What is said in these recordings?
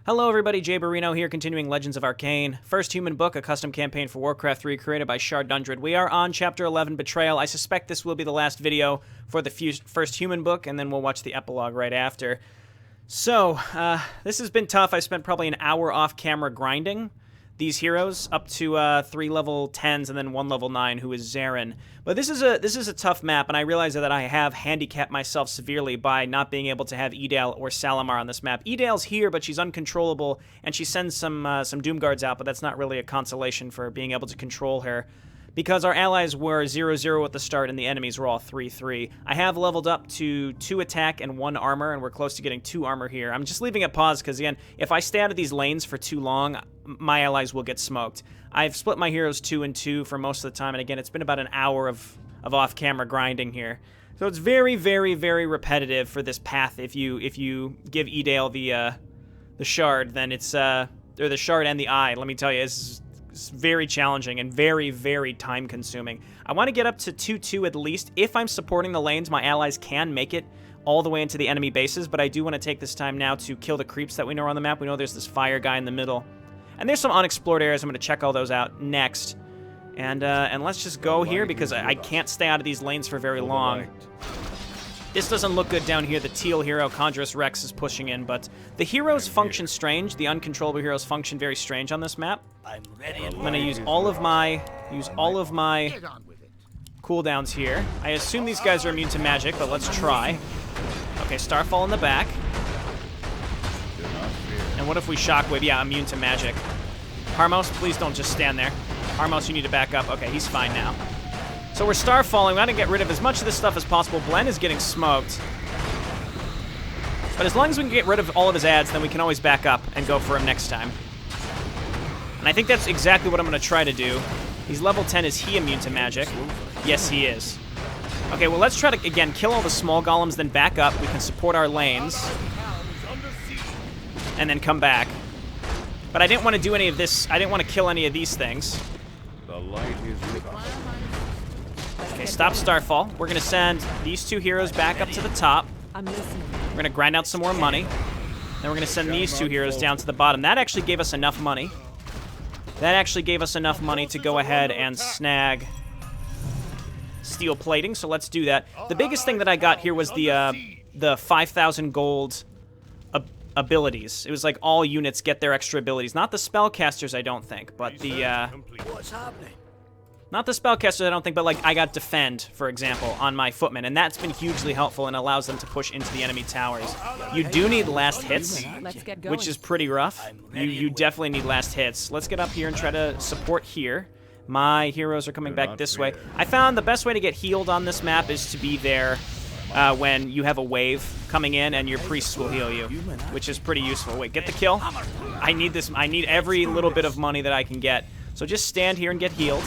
Hello everybody, JayborinoPlays here, continuing Legends of Arkain. First human book, a custom campaign for Warcraft 3 created by Shard. We are on Chapter 11, Betrayal. I suspect this will be the last video for the first human book, and then we'll watch the epilogue right after. So, this has been tough. I spent probably an hour off-camera grinding these heroes up to 3 level 10s and then 1 level 9, who is Zarin. But this is a tough map, and I realize that I have handicapped myself severely by not being able to have Edale or Salamar on this map. Edale's here, but she's uncontrollable, and she sends some Doomguards out, but that's not really a consolation for being able to control her, because our allies were 0-0 at the start and the enemies were all 3-3. I have leveled up to 2 attack and 1 armor, and we're close to getting 2 armor here. I'm just leaving it paused because, again, if I stay out of these lanes for too long, my allies will get smoked. I've split my heroes 2 and 2 for most of the time, and again, it's been about an hour of off-camera grinding here. So it's very, very, very repetitive for this path. If you give Edale the shard, then it's or the shard and the eye. Let me tell you, it's very challenging and very, very time-consuming. I want to get up to 2-2 at least. If I'm supporting the lanes, my allies can make it all the way into the enemy bases, but I do want to take this time now to kill the creeps that we know are on the map. We know there's this fire guy in the middle. And there's some unexplored areas. I'm going to check all those out next. And let's just go here because I can't stay out of these lanes for very long. This doesn't look good down here. The teal hero, Conjurus Rex, is pushing in, but the heroes function strange. The uncontrollable heroes function very strange on this map. I'm going to use all of my cooldowns here. I assume these guys are immune to magic, but let's try. Okay, Starfall in the back. And what if we Shockwave? Yeah, immune to magic. Harmos, please don't just stand there. Harmos, you need to back up. Okay, he's fine now. So we're Starfalling. We want to get rid of as much of this stuff as possible. Blen is getting smoked. But as long as we can get rid of all of his ads, then we can always back up and go for him next time. And I think that's exactly what I'm going to try to do. He's level 10. Is he immune to magic? Yes, he is. Okay, well, let's try to, again, kill all the small golems, then back up. We can support our lanes. And then come back. But I didn't want to do any of this. I didn't want to kill any of these things. The light is okay, stop Starfall. We're going to send these 2 heroes back up to the top. We're going to grind out some more money. Then we're going to send these 2 heroes down to the bottom. That actually gave us enough money. That actually gave us enough money to go ahead and snag steel plating, so let's do that. The biggest thing that I got here was the 5,000 gold abilities. It was like all units get their extra abilities. Not the spellcasters, I don't think, but the What's happening? not the spellcasters, I don't think, but like I got defend, for example, on my footmen, and that's been hugely helpful and allows them to push into the enemy towers. You do need last hits, which is pretty rough. You definitely need last hits. Let's get up here and try to support here. My heroes are coming back this way. I found the best way to get healed on this map is to be there when you have a wave coming in and your priests will heal you, which is pretty useful. Wait, get the kill. I need this. I need every little bit of money that I can get. So just stand here and get healed.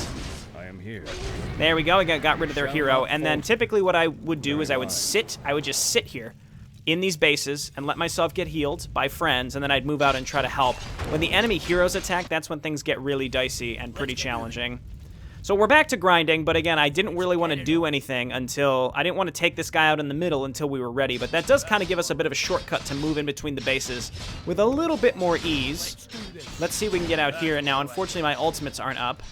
I am here. There we go. I got rid of their hero. And then typically what I would do is I would just sit here in these bases and let myself get healed by friends, and then I'd move out and try to help. When the enemy heroes attack, that's when things get really dicey and pretty challenging. So we're back to grinding, but again, I didn't really want to do anything until... I didn't want to take this guy out in the middle until we were ready, but that does kind of give us a bit of a shortcut to move in between the bases with a little bit more ease. Let's see if we can get out here. Now, unfortunately, my ultimates aren't up.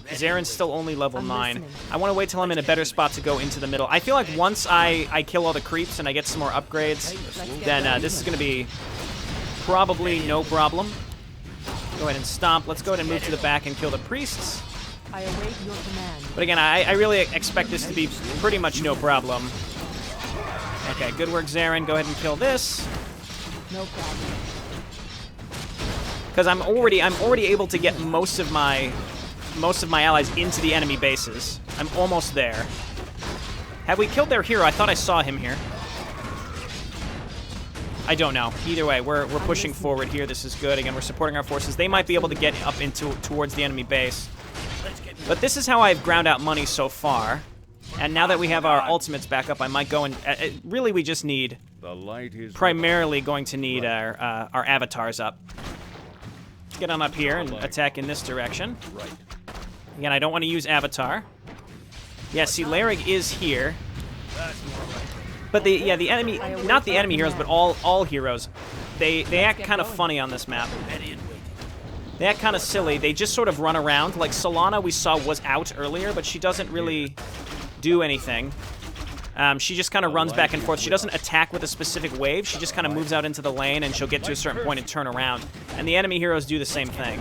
Zarin's still only level 9. I want to wait till I'm in a better spot to go into the middle. I feel like once I kill all the creeps and I get some more upgrades, then this is going to be probably no problem. Go ahead and stomp. Let's go ahead and move to the back and kill the priests. I await your command. But again, I really expect this to be pretty much no problem. Okay, good work, Zarin. Go ahead and kill this. No problem. Because I'm already able to get most of my allies into the enemy bases. I'm almost there. Have we killed their hero? I thought I saw him here. I don't know. Either way, we're pushing forward here. This is good. Again, we're supporting our forces. They might be able to get up towards the enemy base. But this is how I've ground out money so far. And now that we have our ultimates back up, I might go and... really, we just need... primarily going to need our avatars up. Get on up here and attack in this direction. Again, I don't want to use avatar. Yeah, see, Larig is here. But the enemy... Not the enemy heroes, but all heroes they act kind of funny on this map. They act kind of silly. They just sort of run around. Like Solana, we saw was out earlier, but she doesn't really do anything. She just kind of runs back and forth. She doesn't attack with a specific wave. She just kind of moves out into the lane, and she'll get to a certain point and turn around. And the enemy heroes do the same thing.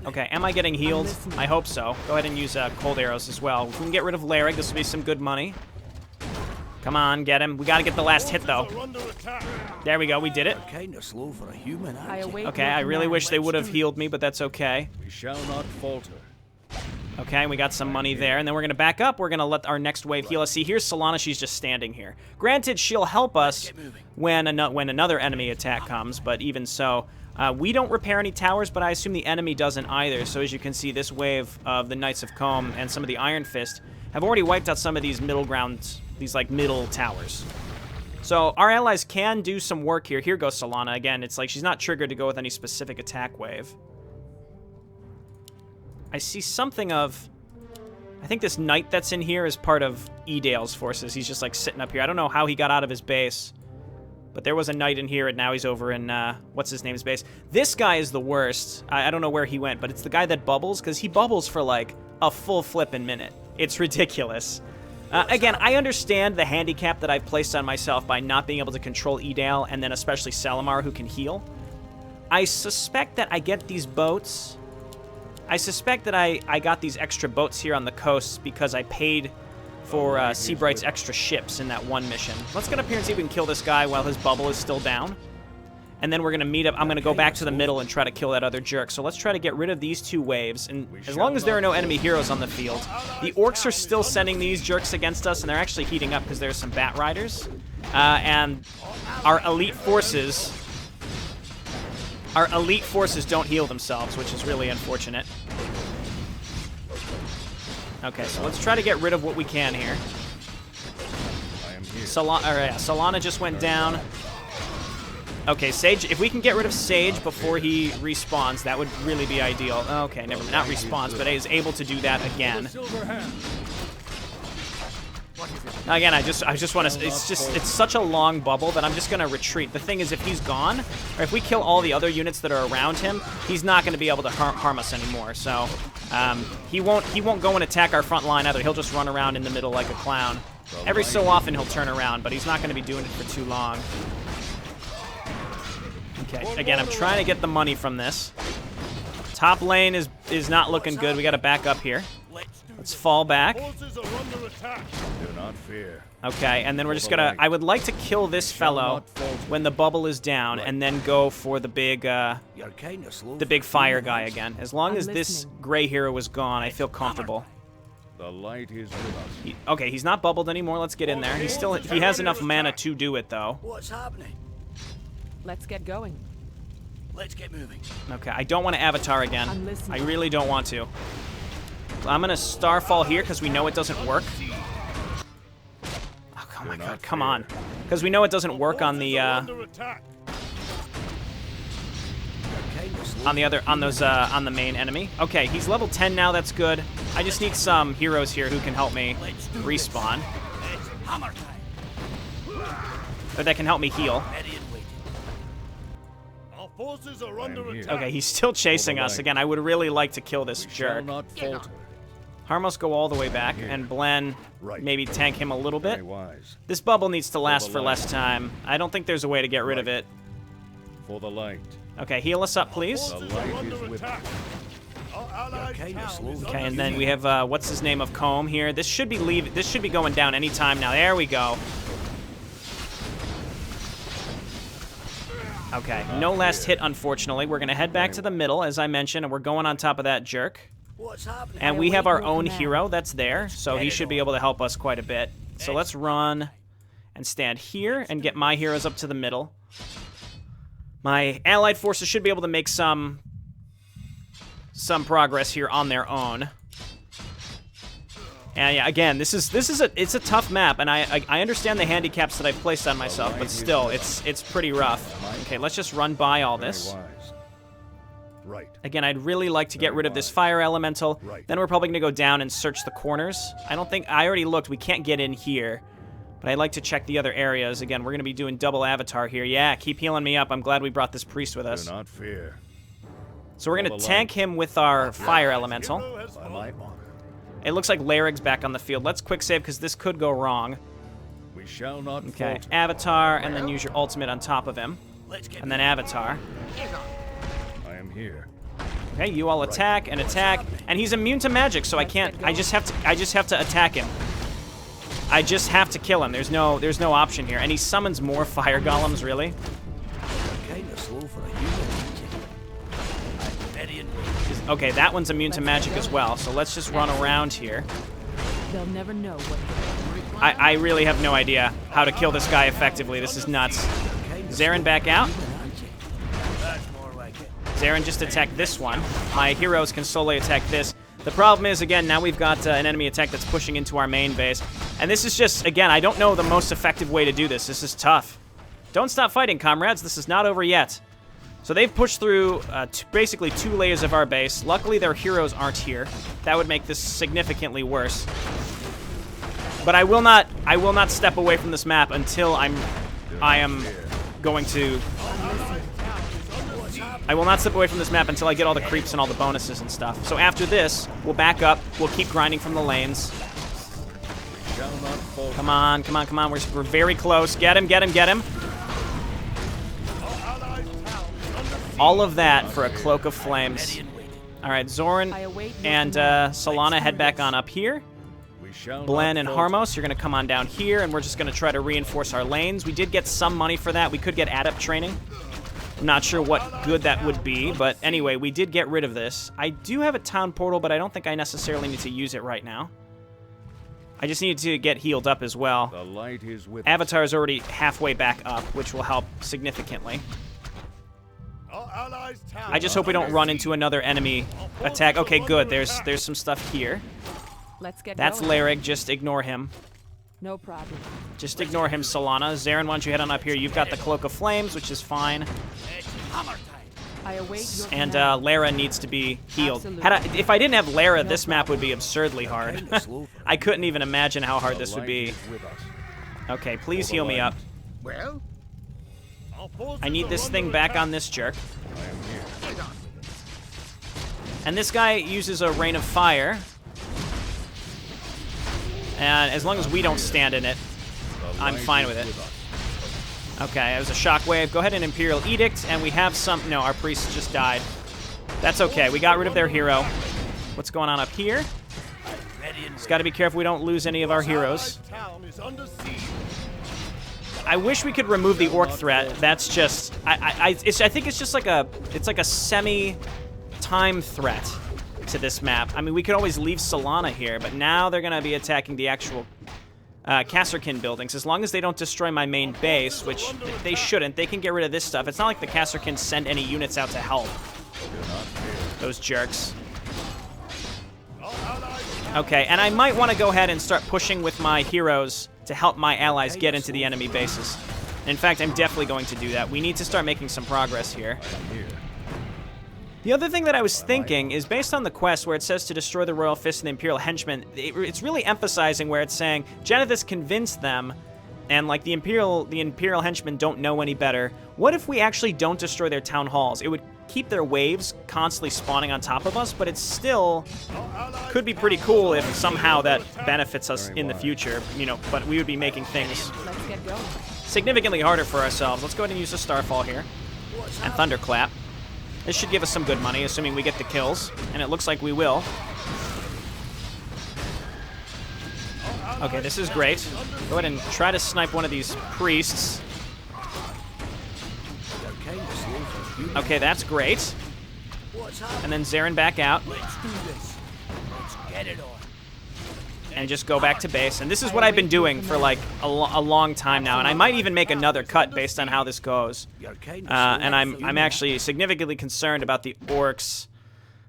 Okay, am I getting healed? I hope so. Go ahead and use cold arrows as well. If we can get rid of Larrig, this will be some good money. Come on, get him. We got to get the last hit, though. There we go. We did it. Okay, I really wish they would have healed me, but that's okay. We shall not falter. Okay, we got some money there, and then we're going to back up. We're going to let our next wave heal us. See, here's Solana. She's just standing here. Granted, she'll help us when another enemy attack comes, but even so, we don't repair any towers, but I assume the enemy doesn't either. So as you can see, this wave of the Knights of Combe and some of the Iron Fist have already wiped out some of these middle grounds, these like middle towers. So our allies can do some work here. Here goes Solana again. It's like she's not triggered to go with any specific attack wave. I see something of... I think this knight that's in here is part of Edale's forces. He's just like sitting up here. I don't know how he got out of his base. But there was a knight in here, and now he's over in, what's his name's base. This guy is the worst. I don't know where he went, but it's the guy that bubbles, because he bubbles for like a full flippin' minute. It's ridiculous. Again, I understand the handicap that I've placed on myself by not being able to control Edale, and then especially Salamar, who can heal. I suspect that I get these boats... I suspect that I got these extra boats here on the coast because I paid for Seabright's extra ships in that one mission. Let's get up here and see if we can kill this guy while his bubble is still down. And then we're going to meet up. I'm going to go back to the middle and try to kill that other jerk. So let's try to get rid of these two waves. And as long as there are no enemy heroes on the field, the Orcs are still sending these jerks against us, and they're actually heating up because there's some Bat Riders. And our elite forces... Our elite forces don't heal themselves, which is really unfortunate. Okay, so let's try to get rid of what we can here. Solana just went down. Okay, Sage, if we can get rid of Sage before he respawns, that would really be ideal. Okay, never mind, not respawns, but is able to do that again. Now again, I just want to, it's such a long bubble that I'm just going to retreat. The thing is, if he's gone, or if we kill all the other units that are around him, he's not going to be able to harm us anymore. So, he won't go and attack our front line either. He'll just run around in the middle like a clown. Every so often he'll turn around, but he's not going to be doing it for too long. Okay, again, I'm trying to get the money from this. Top lane is not looking good. We got to back up here. Let's fall back. Do not fear. Okay, and then we're just gonna... I would like to kill this fellow when the bubble is down, and then go for the big fire guy again. As long as this gray hero is gone, I feel comfortable. The light is with us. Okay, he's not bubbled anymore. Let's get in there. He has enough mana to do it, though. What's happening? Let's get going. Let's get moving. Okay, I don't want to Avatar again. I'm listening. I really don't want to. I'm gonna Starfall here because we know it doesn't work. Oh my god, come on. Because we know it doesn't work on the on the main enemy. Okay, he's level 10 now, that's good. I just need some heroes here who can help me respawn. Or that can help me heal. Our forces are under attack. Okay, he's still chasing us. Again, I would really like to kill this jerk. Not falter. Harmos go all the way back, and Blen maybe tank him a little bit. Very wise. This bubble needs to last for less time. I don't think there's a way to get rid of it. For the light. Okay, heal us up, please. The light is with us. Okay, and then we have what's his name of Combe here. This should be going down any time now. There we go. Okay, no last hit, unfortunately. We're gonna head back to the middle, as I mentioned, and we're going on top of that jerk. What's happening? And we have our own hero that's there, so he should be able to help us quite a bit. So let's run and stand here and get my heroes up to the middle. My allied forces should be able to make some progress here on their own. And yeah, again, it's a tough map, and I understand the handicaps that I've placed on myself, but still, it's pretty rough. Okay, let's just run by all this. Right. Again, I'd really like to get rid of this fire elemental. Then we're probably going to go down and search the corners. I already looked. We can't get in here. But I'd like to check the other areas. Again, we're going to be doing double avatar here. Yeah, keep healing me up. I'm glad we brought this priest with us. Do not fear. So we're going to tank him with our fire elemental. By my honor. It looks like Larig's back on the field. Let's quick save because this could go wrong. We shall not Okay, falter. avatar, and then use your ultimate on top of him. And then avatar. I am here. Okay, you all attack and attack, and he's immune to magic, so I can't. I just have to attack him. I just have to kill him. There's no option here. And he summons more fire golems, really. Kind of slow for a human. Okay, that one's immune to magic as well. So let's just run around here. They'll never know what. I really have no idea how to kill this guy effectively. This is nuts. Zarin back out. Zarin just attacked this one. My heroes can solely attack this. The problem is, again, now we've got an enemy attack that's pushing into our main base. And this is just, again, I don't know the most effective way to do this. This is tough. Don't stop fighting, comrades. This is not over yet. So they've pushed through basically 2 layers of our base. Luckily, their heroes aren't here. That would make this significantly worse. But I will not step away from this map until I will not step away from this map until I get all the creeps and all the bonuses and stuff. So after this, we'll back up. We'll keep grinding from the lanes. Come on, come on, come on. We're very close. Get him, get him, get him. All of that for a Cloak of Flames. All right, Zoran and Solana head back on up here. Blen and Harmos, you're going to come on down here, and we're just going to try to reinforce our lanes. We did get some money for that. We could get adept training. I'm not sure what good that would be, but anyway, we did get rid of this. I do have a town portal, but I don't think I necessarily need to use it right now. I just need to get healed up as well. The light is with Avatar is already halfway back up, which will help significantly. I just hope we don't run into another enemy attack. Okay, good. There's some stuff here. Let's get That's going. Larig. Just ignore him. No problem. Just ignore him, Solana. Zarin, why don't you head on up here? You've got the Cloak of Flames, which is fine. I await your And command. Lara needs to be healed. Absolutely. If I didn't have Lara, this map would be absurdly hard. I couldn't even imagine how hard this would be. with us. Okay, please heal me up. Well, I need this thing back on this jerk. I am here. And this guy uses a Rain of Fire. And as long as we don't stand in it, I'm fine with it. Okay, it was a shockwave. Go ahead and Imperial Edict, and we have some... No, our priest just died. That's okay. We got rid of their hero. What's going on up here? Just got to be careful we don't lose any of our heroes. I wish we could remove the orc threat. That's just... I think it's just like a... It's like a semi-time threat to this map. I mean, we could always leave Solana here, but now they're going to be attacking the actual Kasserkin buildings. As long as they don't destroy my main base, which they shouldn't, they can get rid of this stuff. It's not like the Kasserkin send any units out to help. Those jerks. Okay, and I might want to go ahead and start pushing with my heroes to help my allies get into the enemy bases. In fact, I'm definitely going to do that. We need to start making some progress here. The other thing that I was thinking is based on the quest where it says to destroy the Royal Fist and the Imperial Henchmen, it's really emphasizing where it's saying Janethus convinced them, and like the Imperial Henchmen don't know any better. What if we actually don't destroy their town halls? It would keep their waves constantly spawning on top of us, but it still could be pretty cool if somehow that benefits us in the future, you know, but we would be making things Let's get going. significantly harder for ourselves. Let's go ahead and use a Starfall here. And Thunderclap. This should give us some good money, assuming we get the kills. And it looks like we will. Okay, this is great. Go ahead and try to snipe one of these priests. Okay, that's great. And then Zarin back out. let's do this. Let's get it on. And just go back to base. And this is what I've been doing for like a long time now. And I might even make another cut based on how this goes. And I'm actually significantly concerned about the orcs.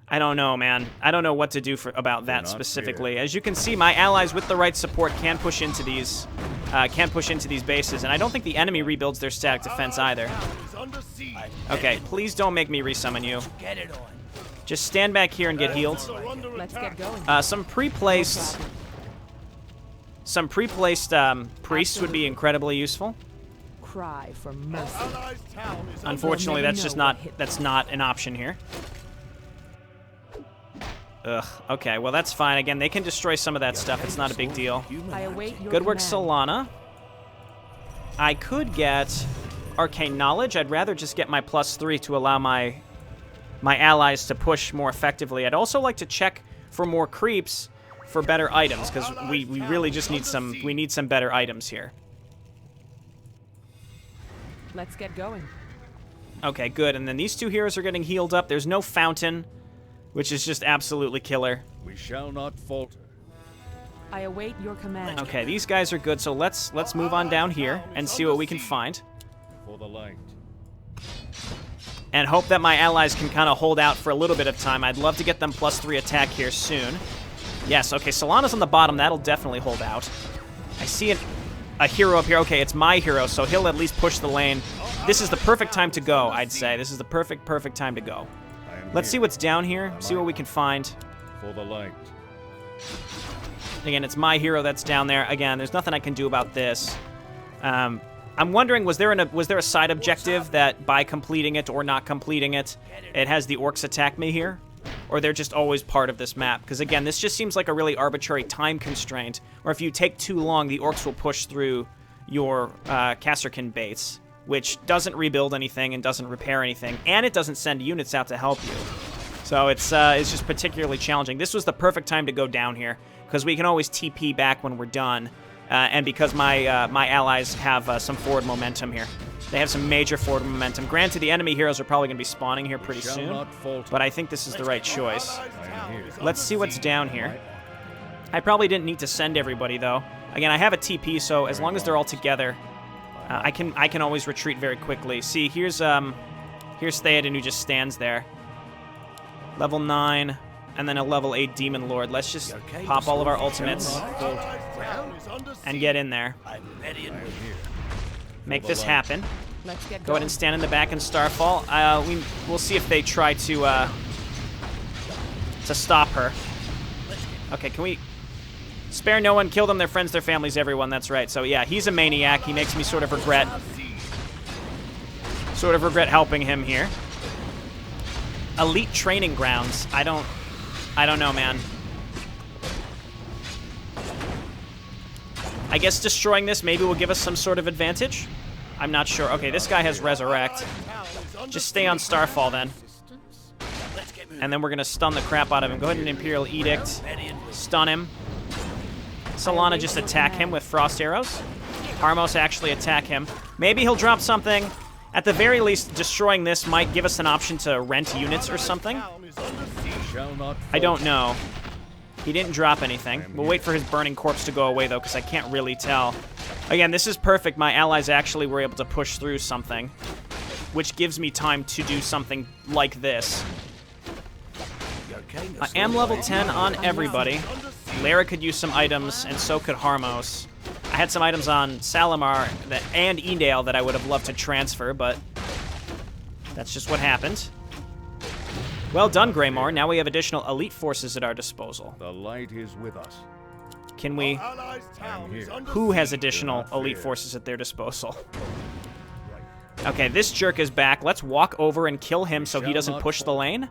I don't know, man. I don't know what to do about that specifically. As you can see, my allies with the right support can push into these bases. And I don't think the enemy rebuilds their static defense either. Okay, please don't make me resummon you. Get it on. Just stand back here and get healed. Let's get going. Some pre-placed Some pre-placed priests would be incredibly useful. Cry for mercy. Unfortunately, We'll never that's just know not what hit that's not an option here. Ugh. Okay, well that's fine. Again, they can destroy some of that stuff. It's not a big deal. I await your Good work, command. Solana. I could get Arcane Knowledge. I'd rather just get my +3 to allow my allies to push more effectively. I'd also like to check for more creeps for better items, because we really just need some better items here. Let's get going. Okay, good. And then these two heroes are getting healed up. There's no fountain, which is just absolutely killer. We shall not falter. I await your command. Okay, these guys are good, so let's move on down here and see what we can find. For the light. And hope that my allies can kind of hold out for a little bit of time. I'd love to get them +3 attack here soon. Yes, okay, Solana's on the bottom. That'll definitely hold out. I see a hero up here. Okay, it's my hero, so he'll at least push the lane. This is the perfect time to go, I'd say. This is the perfect time to go. Let's see what's down here, see what we can find. For the light. Again, it's my hero that's down there. Again, there's nothing I can do about this. I'm wondering, was there a side objective that by completing it or not completing it, it has the orcs attack me here? Or they're just always part of this map? Because again, this just seems like a really arbitrary time constraint. Or if you take too long, the orcs will push through your Kasserkin base, which doesn't rebuild anything and doesn't repair anything, and it doesn't send units out to help you. So it's just particularly challenging. This was the perfect time to go down here, because we can always TP back when we're done, and because my allies have some forward momentum here. They have some major forward momentum. Granted, the enemy heroes are probably going to be spawning here pretty soon, but I think this is the right choice. Let's see what's down here. I probably didn't need to send everybody, though. Again, I have a TP, so as long as they're all together, I can always retreat very quickly. See, here's Theoden, who just stands there. Level 9, and then a level 8 Demon Lord. Let's just pop all of our ultimates and get in there. Make this happen. Let's get Go ahead and stand in the back and Starfall. We'll see if they try to stop her. Okay, can we spare no one, kill them, their friends, their families, everyone? That's right. So yeah, he's a maniac. He makes me sort of regret helping him here. Elite training grounds. I don't know, man. I guess destroying this maybe will give us some sort of advantage. I'm not sure. Okay, this guy has Resurrect. Just stay on Starfall then. And then we're going to stun the crap out of him. Go ahead and Imperial Edict. Stun him. Solana just attack him with Frost Arrows. Harmos actually attack him. Maybe he'll drop something. At the very least, destroying this might give us an option to rent units or something. I don't know. He didn't drop anything. We'll wait for his burning corpse to go away, though, because I can't really tell. Again, this is perfect. My allies actually were able to push through something, which gives me time to do something like this. I am level 10 on everybody. Lara could use some items, and so could Harmos. I had some items on Salamar and Edale that I would have loved to transfer, but that's just what happened. Well done, Greymore. Now we have additional elite forces at our disposal. The light is with us. Can we... Who has additional elite forces at their disposal? Okay, this jerk is back. Let's walk over and kill him so he doesn't push the lane.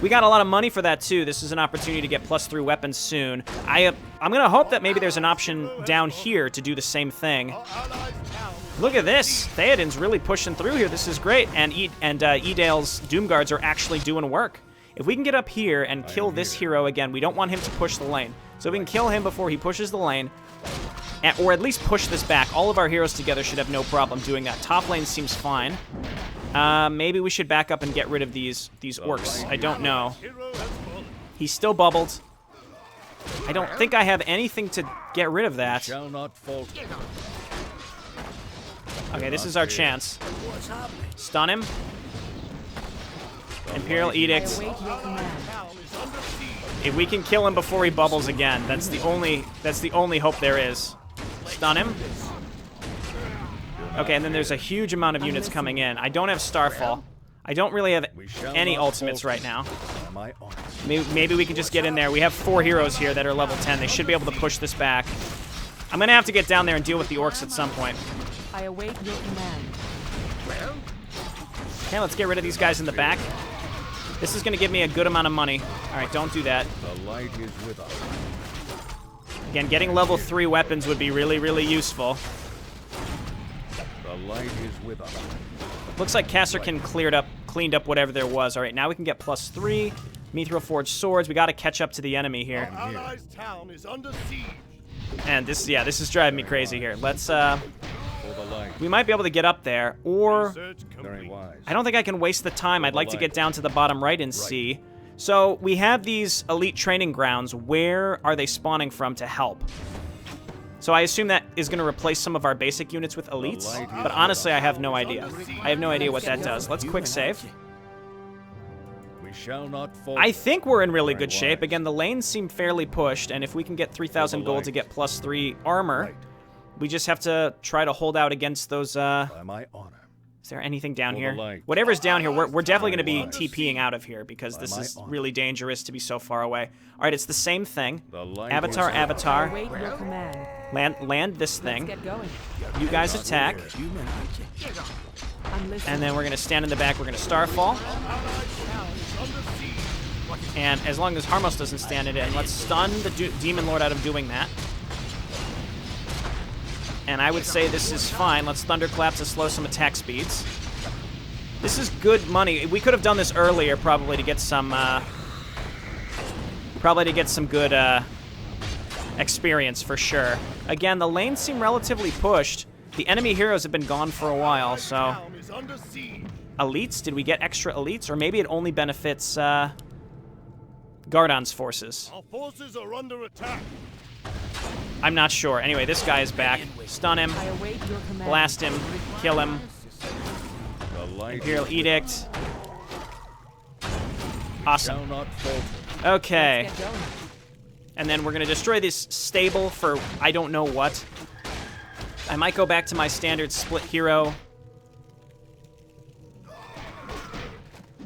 We got a lot of money for that, too. This is an opportunity to get +3 weapons soon. I'm going to hope that maybe there's an option down here to do the same thing. Look at this. Theoden's really pushing through here. This is great. And Edale's Doomguards are actually doing work. If we can get up here and kill this hero again, we don't want him to push the lane. So if we can kill him before he pushes the lane, or at least push this back, all of our heroes together should have no problem doing that. Top lane seems fine. Maybe we should back up and get rid of these orcs. I don't know. He's still bubbled. I don't think I have anything to get rid of that. Okay, this is our chance. Stun him. Imperial Edict. If we can kill him before he bubbles again, that's the only hope there is. Stun him. Okay, and then there's a huge amount of units coming in. I don't have Starfall. I don't really have any ultimates right now. Maybe we can just get in there. We have 4 heroes here that are level 10. They should be able to push this back. I'm gonna have to get down there and deal with the orcs at some point. I await your command. Okay, let's get rid of these guys in the back. This is gonna give me a good amount of money. All right, don't do that. The light is with us. Again, getting level 3 weapons would be really, really useful. The light is with us. Looks like Kasserkin cleaned up whatever there was. All right, now we can get +3. Mithril forged swords. We got to catch up to the enemy here. Our allies' town is under siege. And this is driving me crazy here. Let's For the light. we might be able to get up there, or Research Very complete. wise. I don't think I can waste the time. I'd like to get down to the bottom right and see. So we have these elite training grounds. Where are they spawning from to help? So I assume that is going to replace some of our basic units with elites, but honestly, I have no idea. I have no idea what that does. Let's quick save. We shall not falter. I think we're in really good shape. Again, the lanes seem fairly pushed, and if we can get 3,000 gold to get +3 armor, we just have to try to hold out against those, By my honor. Is there anything down For the here? light. Whatever's down here, we're definitely going to be TPing out of here because this my is honor. really dangerous to be so far away. All right, it's the same thing. The light Avatar, is I avatar. await your command. Land this Let's thing. get going. You guys attack. Human, aren't you? I'm listening. And then we're going to stand in the back. We're going to Starfall. And as long as Harmos doesn't stand it in, let's stun the Demon Lord out of doing that. And I would say this is fine. Let's Thunderclap to slow some attack speeds. This is good money. We could have done this earlier, probably to get some, good experience for sure. Again, the lanes seem relatively pushed. The enemy heroes have been gone for a while, so Town is under siege. elites. Did we get extra elites, or maybe it only benefits Gardon's forces? Our forces are under attack. I'm not sure. Anyway, this guy is back. Stun him, I await your command. blast him, kill him. The light Imperial Edict. Awesome. shall not falter. Okay. Let's get going. And then we're going to destroy this stable for I don't know what. I might go back to my standard split hero.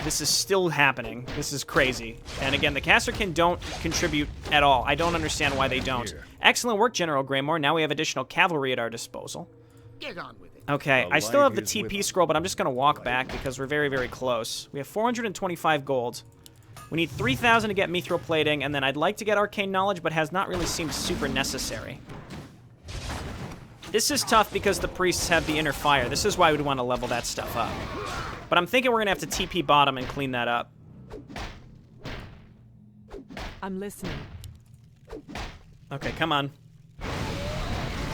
This is still happening. This is crazy. And again, the Kasserkin don't contribute at all. I don't understand why they don't. Excellent work, General Greymore. Now we have additional cavalry at our disposal. Get on with it. Okay, The I still have the light is with TP us. scroll, but I'm just going to walk back because we're very, very close. We have 425 gold. We need 3,000 to get mithril plating, and then I'd like to get arcane knowledge, but has not really seemed super necessary. This is tough because the priests have the inner fire. This is why we'd want to level that stuff up. But I'm thinking we're going to have to TP bottom and clean that up. I'm listening. Okay, come on.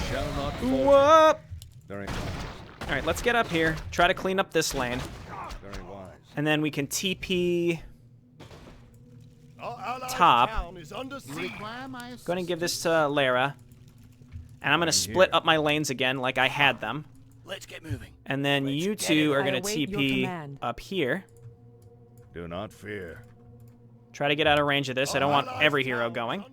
Shall not falter. Whoop! Very wise. All right, let's get up here. Try to clean up this lane. Very wise. And then we can TP... Our allies' Top. town is under siege. Require my assistance. Going to give this to Lara. And I'm going to split up my lanes again like I had them. Let's get moving. And then Let's you get two it. are I going to await your TP command. up here. Do not fear. Try to get out of range of this. I don't want Our every allies' hero town is going. under-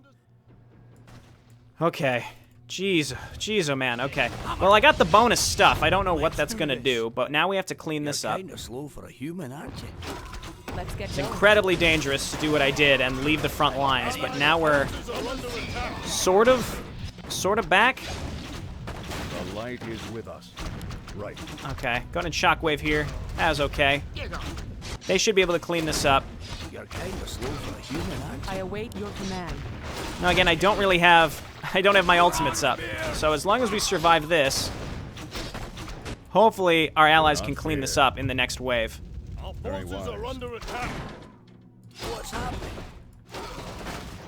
Okay. Jeez, oh man, okay. Well, I got the bonus stuff. I don't know what that's going to do, but now we have to clean this up. Kinda slow for a human, aren't you? Let's get It's going. incredibly dangerous to do what I did and leave the front lines, but now we're Forces are under attack. sort of back. The light is with us. Right. Okay, going in shockwave here. That was okay. Get on. They should be able to clean this up. You're kinda slow for a human, aren't I await your command. Now again, I don't have my ultimates up. So as long as we survive this, hopefully our allies can clean this up in the next wave. Our Very forces are wise. under attack. you? What's happening?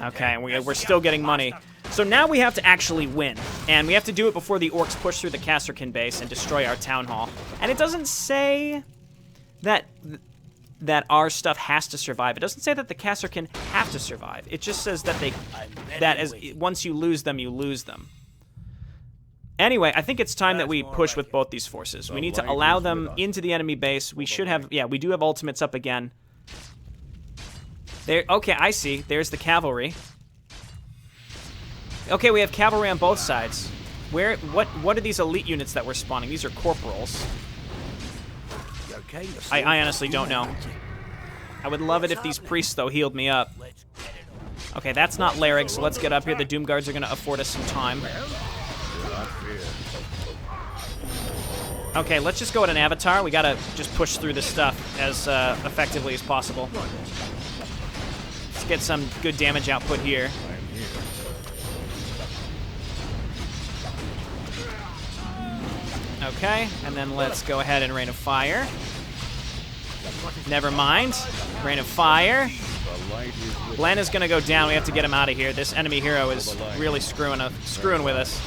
Okay, and we're still getting money. So now we have to actually win, and we have to do it before the orcs push through the Kasserkin base and destroy our town hall. And it doesn't say that our stuff has to survive. It doesn't say that the Kasserkin have to survive. It just says that once you lose them, you lose them. Anyway, I think it's time that we push with both these forces. We need to light allow is them with us. into the enemy base. We should have, yeah, we do have ultimates up again. There, okay, I see. There's the cavalry. Okay, we have cavalry on both sides. What are these elite units that we're spawning? These are corporals. You're kinda slow I for a honestly don't human, know. aren't you? I would love it if these priests, though, healed me up. Let's get it on. Okay, that's not Larrig, so let's get up here. The Doom Guards are going to afford us some time. Okay, let's just go at an avatar. We gotta just push through this stuff as effectively as possible. Let's get some good damage output here. Okay, and then let's go ahead and Rain of Fire. Never mind. Rain of Fire. Glenn is gonna go down. We have to get him out of here. This enemy hero is really screwing with us.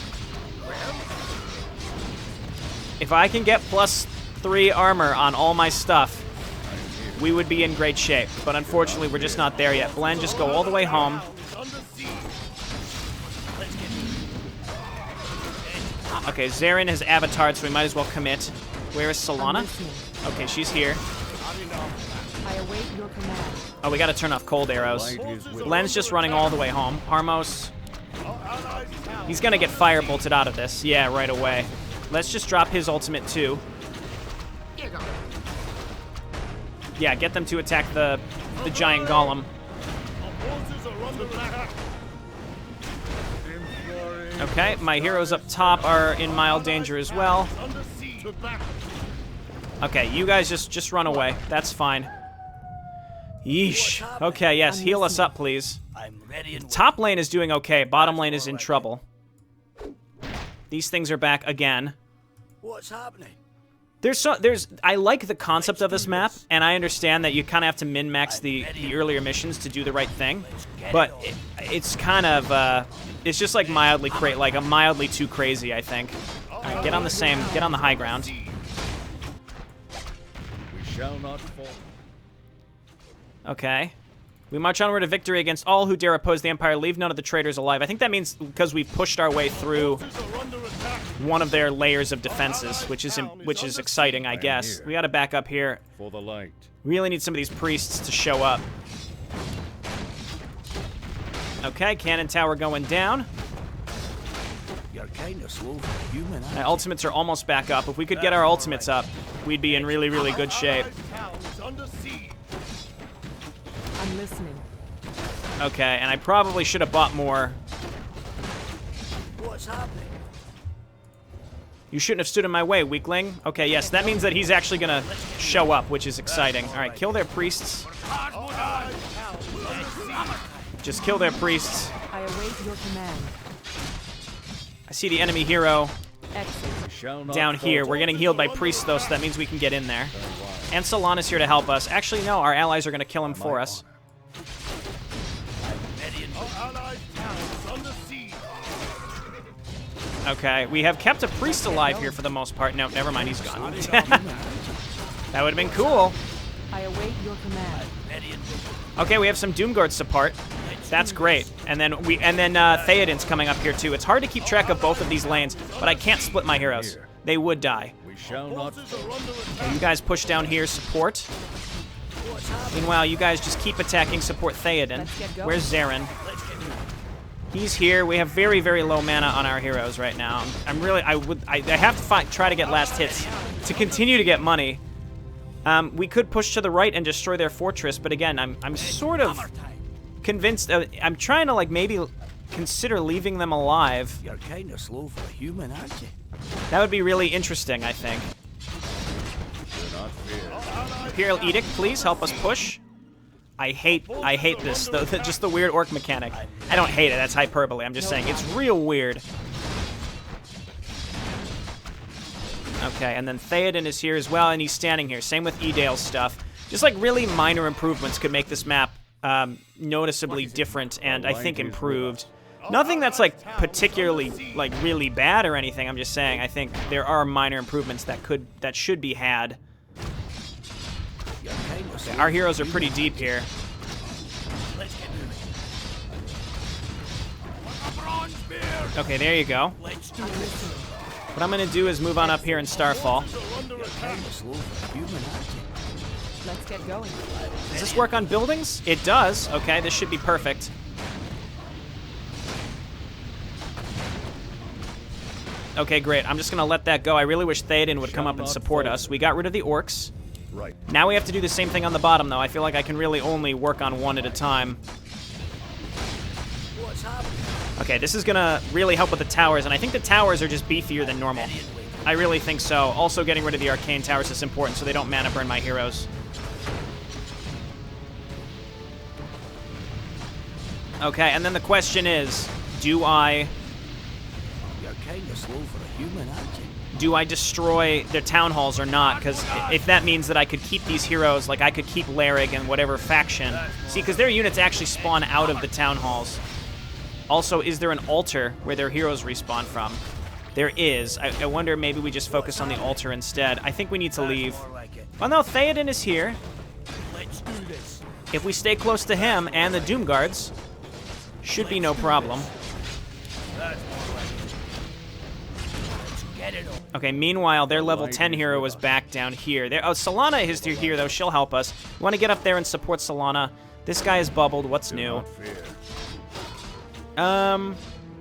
If I can get +3 armor on all my stuff, we would be in great shape. But unfortunately, we're just not there yet. Glenn, just go all the way home. Okay, Zarin has avatared, so we might as well commit. Where is Solana? Okay, she's here. I await your command. Oh, we gotta turn off cold arrows. Glenn's just running all the way home. Harmos. He's gonna get fire bolted out of this. Yeah, right away. Let's just drop his ultimate too. Yeah, get them to attack the giant golem. Okay, my heroes up top are in mild danger as well. Okay, you guys just run away. That's fine. Yeesh. Okay, yes, heal us up, please. I'm ready and Top lane is doing okay. Bottom lane is in trouble. These things are back again. what's happening? I like the concept of this map, and I understand that you kind of have to min-max the earlier missions to do the right thing, but it's kind of it's just like mildly too crazy, I think. All right, get on the high ground. We shall not fall. Okay. We march onward to victory against all who dare oppose the Empire. Leave none of the traitors alive. I think that means because we've pushed our way through one of their layers of defenses, which is exciting, I guess. We got to back up here. For the light. We really need some of these priests to show up. Okay, cannon tower going down. You're kind of slow for a human. My ultimates are almost back up. If we could get our ultimates up, we'd be in really, really good shape. I'm listening. Okay, and I probably should have bought more. What's happening? You shouldn't have stood in my way, weakling. Okay, yes, that means that he's actually gonna show up, which is exciting. All right, kill their priests. Just kill their priests. I await your command. I see the enemy hero Exit. down here. We're getting healed by priests, though, so that means we can get in there. And Solana's here to help us. Actually, no, our allies are gonna kill him for us. Okay, we have kept a priest alive here for the most part. No, never mind, he's gone. That would have been cool. I await your command. Okay, we have some Doomguard support. That's great. And then Theoden's coming up here too. It's hard to keep track of both of these lanes, but I can't split my heroes. They would die. We shall not fall. Okay, you guys push down here, support. Meanwhile, you guys just keep attacking, support Theoden. Where's Zarin? He's here. We have very, very low mana on our heroes right now. I have to try to get last hits to continue to get money. We could push to the right and destroy their fortress, but again, I'm sort of convinced. I'm trying to maybe consider leaving them alive. You're kind of slow for a human, aren't you? That would be really interesting, I think. Do not fear. Imperial Edict, please help us push. I hate this, just the weird orc mechanic. I don't hate it, that's hyperbole. I'm just saying, it's real weird. Okay, and then Theoden is here as well, and he's standing here. Same with Edale's stuff. Just really minor improvements could make this map noticeably different and I think improved. Nothing that's particularly really bad or anything. I'm just saying I think there are minor improvements that should be had. Okay, our heroes are pretty deep here. Okay, there you go. What I'm gonna do is move on up here in Starfall. Let's get going. Does this work on buildings? It does. Okay, this should be perfect. Okay, great. I'm just gonna let that go. I really wish Theoden would come up and support us. We got rid of the orcs. Right. Now we have to do the same thing on the bottom, though. I feel like I can really only work on one at a time. What's happening? Okay, this is gonna really help with the towers, and I think the towers are just beefier than normal. I really think so. Also, getting rid of the arcane towers is important so they don't mana burn my heroes. Okay, and then the question is, do I You're kind of slow for a human, aren't you? destroy their town halls or not? Because if that means that I could keep these heroes, like I could keep Larrig and whatever faction. See, because their units actually spawn out of the town halls. Also, is there an altar where their heroes respawn from? There is. I wonder maybe we just focus on the altar instead. I think we need to leave. More like it. Oh no, Theoden is here. Let's do this. If we stay close to him and the Doom Guards, should be no problem. That's more like it. Let's get it on. Okay, meanwhile, their level 10 hero is back down here. Oh, Solana is here, though. She'll help us. We want to get up there and support Solana. This guy is bubbled. What's new? Not fear.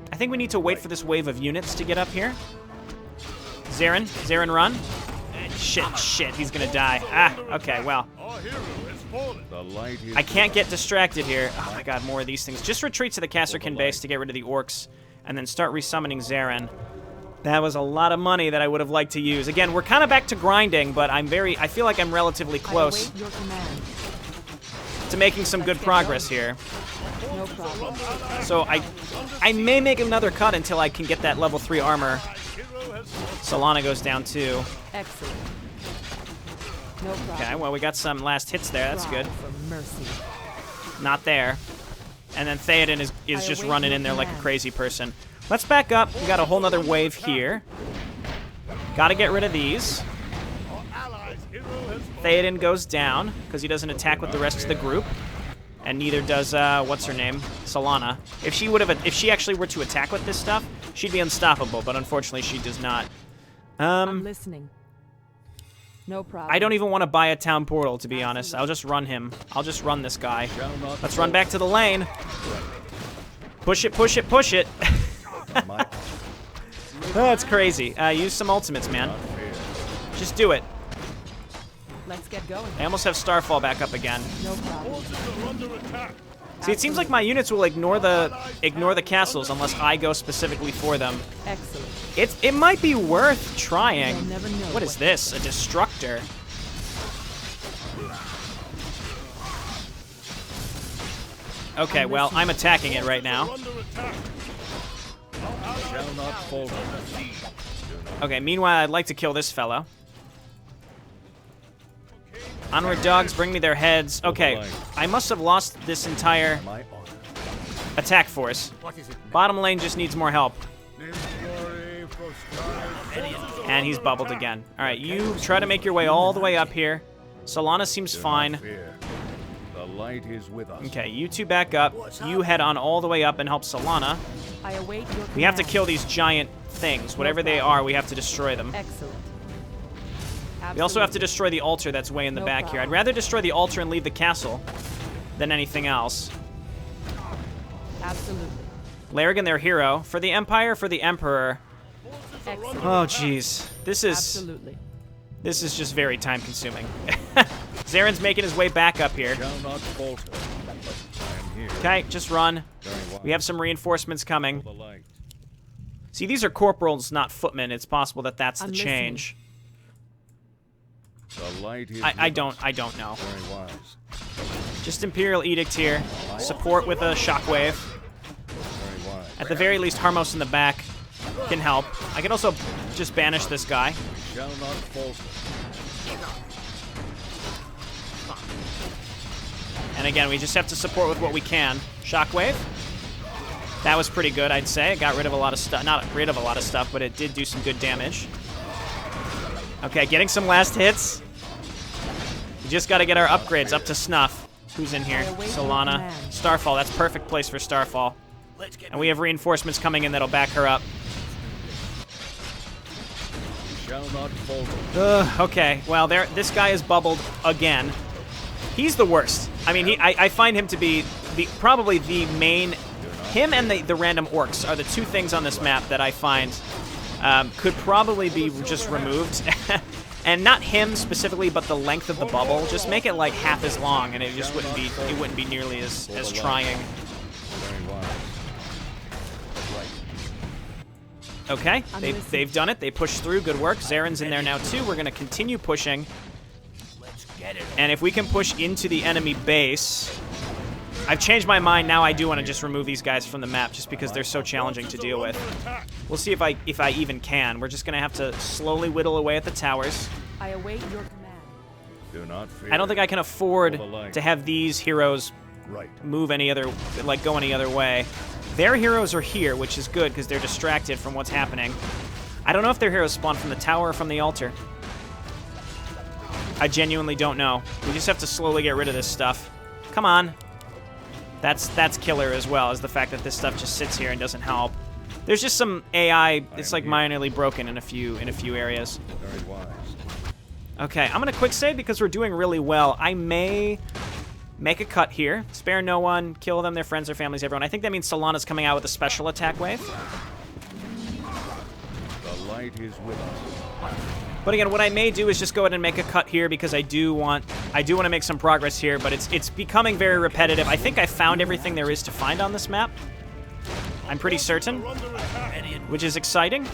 I think we need to wait for this wave of units to get up here. Zaren, run. Shit, he's gonna die. Ah, okay, well. Our hero is fallen. The light is I can't get distracted here. Oh my god, more of these things. Just retreat to the Kasrkin base to get rid of the Orcs, and then start resummoning Zaren. That was a lot of money that I would have liked to use. Again, we're kind of back to grinding, but I feel like I'm relatively close I await your command. to making some good progress here. No problem. So I may make another cut until I can get that level 3 armor. Hero has fallen. Solana goes down too. Excellent. No problem. Okay, well, we got some last hits there. That's Cry good. For mercy. Not there. And then Theoden is just await running your in there like a command. crazy person. Let's back up. We got a whole nother wave here. Gotta get rid of these. Our allies' hero has fallen. Theoden goes down because he doesn't attack with the rest of the group. And neither does, what's her name? Solana. If she actually were to attack with this stuff, she'd be unstoppable, but unfortunately she does not. I'm listening. No problem. I don't even want to buy a town portal, to be honest. I'll just run him. I'll just run this guy. shall not Let's run back to the lane. Push it, push it, push it. my Oh, it's crazy. Use some ultimates, man. not fear. Just do it. Let's get going. I almost have Starfall back up again. No problem. Forces are under attack. See, it seems like my units will ignore the castles unless I go specifically for them. Excellent. It might be worth trying. You'll never know What is this? A destructor. Okay, well, I'm attacking it right now. Under attack. Shall not falter. Okay, meanwhile, I'd like to kill this fellow. Onward dogs, bring me their heads. Okay, I must have lost this entire My honor. attack force. Bottom lane just needs more help. And he's bubbled again. Alright, you try to make your way all the way up here. Solana seems Do not fine. fear. The light is with us. Okay, you two back up. You head on all the way up and help Solana. I await your command. We have to kill these giant things. Whatever they are, we have to destroy them. Excellent. We also have to Absolutely. destroy the altar that's way in the No back here. I'd problem. rather destroy the altar and leave the castle than anything else. Absolutely. Larrigan, their hero. For the Empire, for the Emperor. Excellent. Oh, jeez. This Absolutely. is just very time-consuming. Zaren's making his way back up here. Shall not falter. I am here. Okay, just run. Very well. We have some reinforcements coming. The light. See, these are corporals, not footmen. It's possible that that's the I'm change. The light is I with don't us. know. Very wise. Just Imperial Edict here. Support with a shockwave. Very wise. At the very least, Harmos in the back can help. I can also just banish this guy. We shall not falter. And again, we just have to support with what we can. Shockwave. That was pretty good, I'd say. It got rid of a lot of stuff. Not rid of a lot of stuff, but it did do some good damage. Okay, getting some last hits. We just got to get our upgrades up to snuff. Who's in here? I await your Solana. command. Starfall. That's perfect place for Starfall. Let's get And we have reinforcements coming in that'll back her up. We shall not falter. Okay, well, this guy is bubbled again. He's the worst. I mean, I find him to be probably the main... Him and the random orcs are the two things on this map that I find could probably be just removed. And not him specifically, but the length of the bubble. Just make it like half as long, and it just wouldn't be nearly as trying. Very wise. Okay, they've done it. They pushed through. Good work. Zaren's in there now, too. We're going to continue pushing. And if we can push into the enemy base... I've changed my mind. Now I do want to just remove these guys from the map just because they're so challenging to deal with. We'll see if I even can. We're just going to have to slowly whittle away at the towers. I await your command. Do not fear. I don't think I can afford to have these heroes Right. move any other, like go any other way. Their heroes are here, which is good because they're distracted from what's happening. I don't know if their heroes spawn from the tower or from the altar. I genuinely don't know. We just have to slowly get rid of this stuff. Come on. That's killer as well, as the fact that this stuff just sits here and doesn't help. There's just some AI, it's like minorly broken in a few areas. Very wise. Okay, I'm gonna quick save because we're doing really well. I may make a cut here. Spare no one, kill them, their friends, their families, everyone. I think that means Solana's coming out with a special attack wave. The light is with us. But again, what I may do is just go ahead and make a cut here because I do want to make some progress here, but it's becoming very repetitive. I think I found everything there is to find on this map. I'm pretty certain, which is exciting.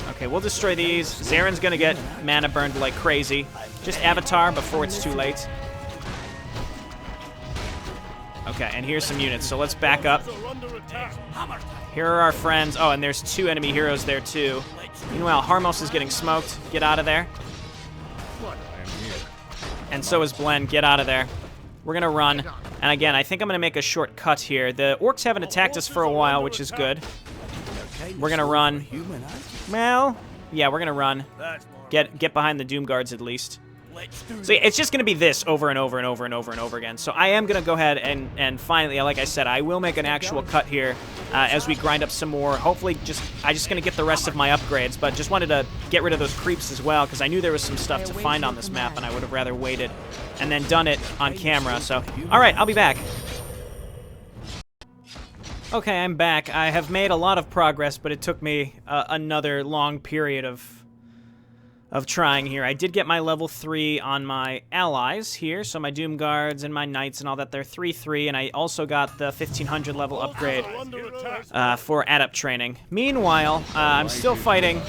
Okay, we'll destroy these. Zaren's gonna get mana burned like crazy. Just Avatar before it's too late. Okay, and here's some units, so let's back up. Here are our friends. Oh, and there's 2 enemy heroes there, too. Meanwhile, Harmos is getting smoked. Get out of there. And so is Blen. Get out of there. We're going to run. And again, I think I'm going to make a short cut here. The Orcs haven't attacked us for a while, which is good. We're going to run. Well, yeah, we're going to run. Get behind the Doom Guards at least. So yeah, it's just going to be this over and over and over and over and over again. So I am going to go ahead and finally, like I said, I will make an actual cut here as we grind up some more. Hopefully, I'm just going to get the rest of my upgrades, but just wanted to get rid of those creeps as well because I knew there was some stuff to find on this map, and I would have rather waited and then done it on camera. So, all right, I'll be back. Okay, I'm back. I have made a lot of progress, but it took me another long period of trying here. I did get my level 3 on my allies here, so my Doom Guards and my Knights and all that, they're 3/3, and I also got the 1500 level upgrade for adept training. Meanwhile, I'm still fighting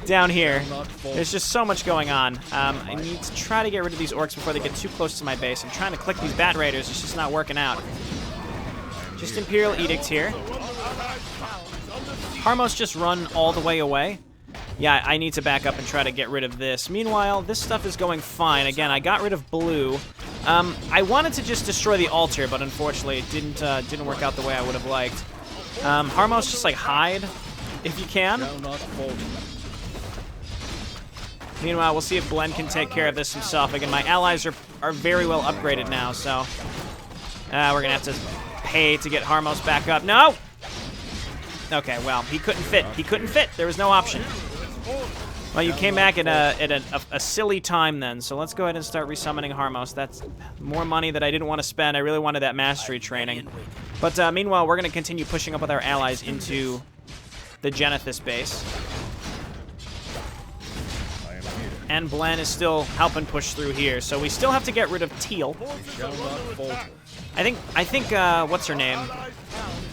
down here. There's just so much going on. I need to try to get rid of these Orcs before they get too close to my base. I'm trying to click these Bat Raiders, it's just not working out. Just Imperial Edict here. Harmos just run all the way away. Yeah, I need to back up and try to get rid of this. Meanwhile, this stuff is going fine. Again, I got rid of blue. I wanted to just destroy the altar, but unfortunately it didn't work out the way I would have liked. Harmos, just like hide if you can. Meanwhile, we'll see if Blen can take care of this himself. Again, my allies are very well upgraded now, so we're gonna have to pay to get Harmos back up. No! Okay, well, he couldn't fit. He couldn't fit. There was no option. Well, you came back at a silly time then, so let's go ahead and start resummoning Harmos. That's more money that I didn't want to spend. I really wanted that mastery training. But meanwhile, we're going to continue pushing up with our allies into the Genethys base. And Blen is still helping push through here, so we still have to get rid of Teal. I think what's her name?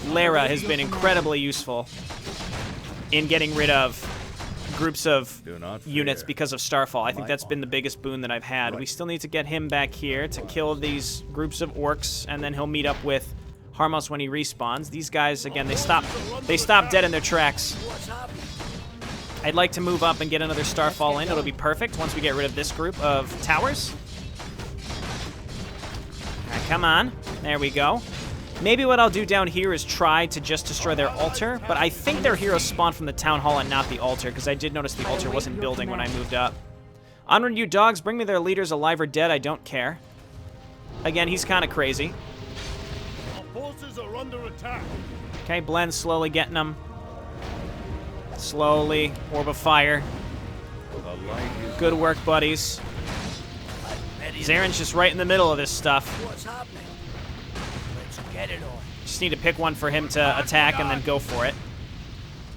Lara has been incredibly useful in getting rid of groups of units because of Starfall. I think that's been the biggest boon that I've had. We still need to get him back here to kill these groups of Orcs, and then he'll meet up with Harmos when he respawns. These guys, again, they stop dead in their tracks. I'd like to move up and get another Starfall in. It'll be perfect once we get rid of this group of towers. All right, come on. There we go. Maybe what I'll do down here is try to just destroy their altar, but I think their heroes spawn from the town hall and not the altar, because I did notice the altar wasn't building when I moved up. Onward, you dogs, bring me their leaders alive or dead, I don't care. Again, he's kind of crazy. Our forces are under attack. Okay, Blen's slowly getting them. Slowly, Orb of Fire. Good work, buddies. Zaren's just right in the middle of this stuff. What's happening? Let's get it on. Just need to pick one for him to attack and then go for it.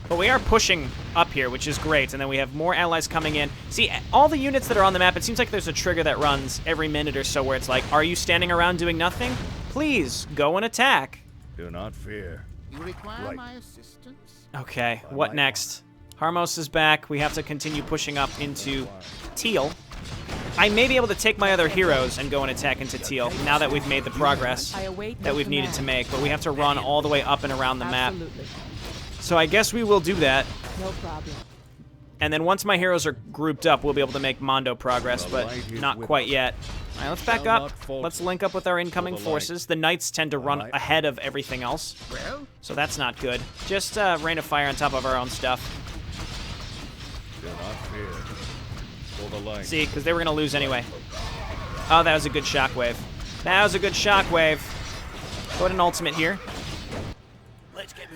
But we are pushing up here, which is great, and then we have more allies coming in. See, all the units that are on the map, it seems like there's a trigger that runs every minute or so where it's like, are you standing around doing nothing? Please, go and attack. Do not fear. You require Right. my assistance? Okay, what next? Harmos is back. We have to continue pushing up into Teal. I may be able to take my other heroes and go and attack into Teal now that we've made the progress I await that your we've needed to command. make, but we have to run all the way up and around the map. Absolutely. So I guess we will do that. No problem. And then once my heroes are grouped up, we'll be able to make Mondo progress, but not quite yet. All right, let's back up. Let's link up with our incoming forces. The knights tend to run ahead of everything else, Well, so that's not good. Just rain of fire on top of our own stuff. Do not fear. For the light. See, because they were going to lose anyway. Oh, that was a good shockwave. That was a good shockwave. Put an ultimate here.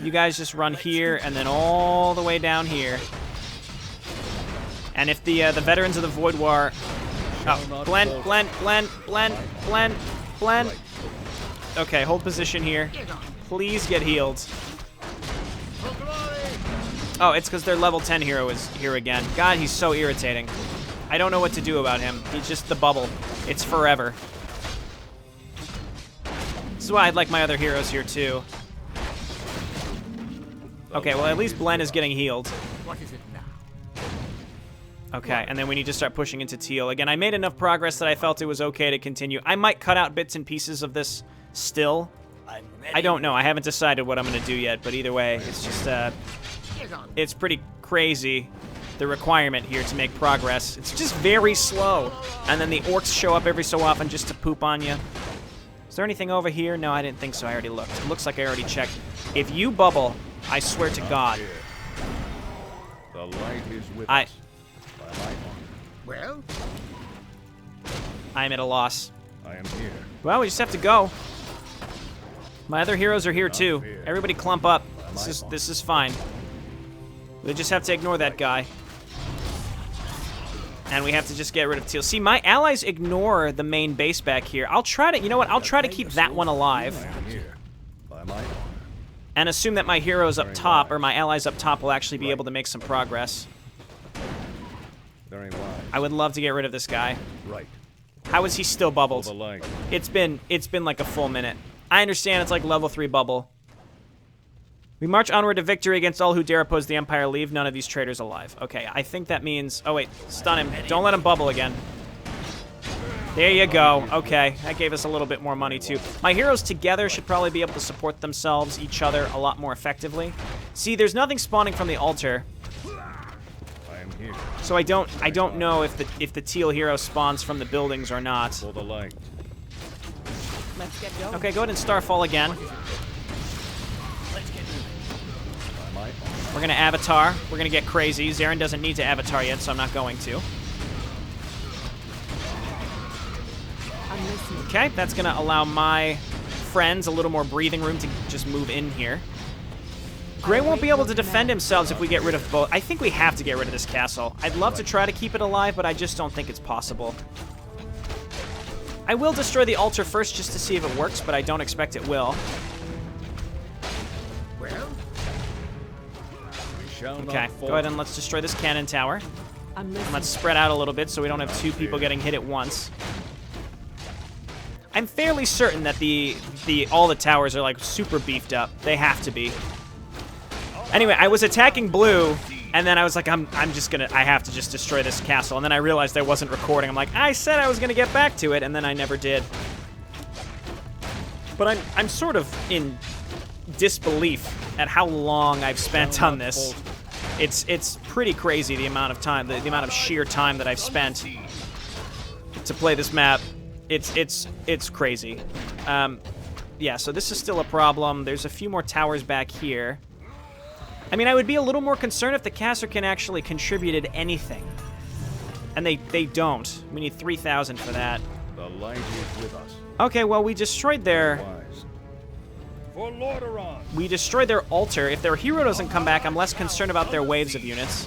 You guys just run here and then all the way down here. And if the veterans of the Void War... Oh, blend. Okay, hold position here. Please get healed. Oh, it's because their level 10 hero is here again. God, he's so irritating. I don't know what to do about him. He's just the bubble. It's forever. This is why I'd like my other heroes here, too. Okay, well, at least Blen is getting healed. what is it now? Okay, and then we need to start pushing into Teal. Again, I made enough progress that I felt it was okay to continue. I might cut out bits and pieces of this still. I don't know. I haven't decided what I'm going to do yet, but either way, it's just, it's pretty crazy, the requirement here to make progress. It's just very slow. And then the orcs show up every so often just to poop on you. Is there anything over here? No, I didn't think so. I already looked. It looks like I already checked. If you bubble, I swear to God. The light is with us. By my honor, Well, I'm at a loss. I am here. Well, we just have to go. My other heroes are here too. Everybody clump up. This is fine. We just have to ignore that guy. And we have to just get rid of Teal. See, my allies ignore the main base back here. I'll try to, you know what? I'll try to keep that one alive. I am here. By my honor. And assume that my heroes up top, or my allies up top, will actually be able to make some progress. Very wise. I would love to get rid of this guy. Right. How is he still For bubbled? the light. It's been like a full minute. I understand it's like level 3 bubble. We march onward to victory against all who dare oppose the Empire. Leave none of these traitors alive. Okay, I think that means... Oh, wait. Stun him. Don't let him bubble again. There you go. Okay, that gave us a little bit more money, too. My heroes together should probably be able to support themselves, each other, a lot more effectively. See, there's nothing spawning from the altar, I am here. so I don't know if the teal hero spawns from the buildings or not. For the light. Let's get going. Okay, go ahead and Starfall again. By my honor. We're gonna Avatar. We're gonna get crazy. Zarin doesn't need to Avatar yet, so I'm not going to. I'm listening. Okay, that's gonna allow my friends a little more breathing room to just move in here. Gray won't be able to defend himself if we get rid of both. I think we have to get rid of this castle. I'd love to try to keep it alive, but I just don't think it's possible. I will destroy the altar first just to see if it works, but I don't expect it will. well, We shall Okay, not fall. go ahead and let's destroy this cannon tower. I'm And listening. let's spread out a little bit so we don't have two people getting hit at once. I'm fairly certain that all the towers are like super beefed up. They have to be. Anyway, I was attacking blue, and then I was like, I have to just destroy this castle. And then I realized I wasn't recording. I'm like, I said I was gonna get back to it, and then I never did. But I'm sort of in disbelief at how long I've spent on this. It's pretty crazy the amount of time, the amount of sheer time that I've spent to play this map. It's crazy. Yeah, so this is still a problem. There's a few more towers back here. I mean, I would be a little more concerned if the Kasserkin actually contributed anything. And they don't. We need 3,000 for that. The light is with us. Okay, well, we destroyed their... Wise. For Lordaeron. We destroyed their altar. If their hero doesn't come back, I'm less concerned about their waves of units.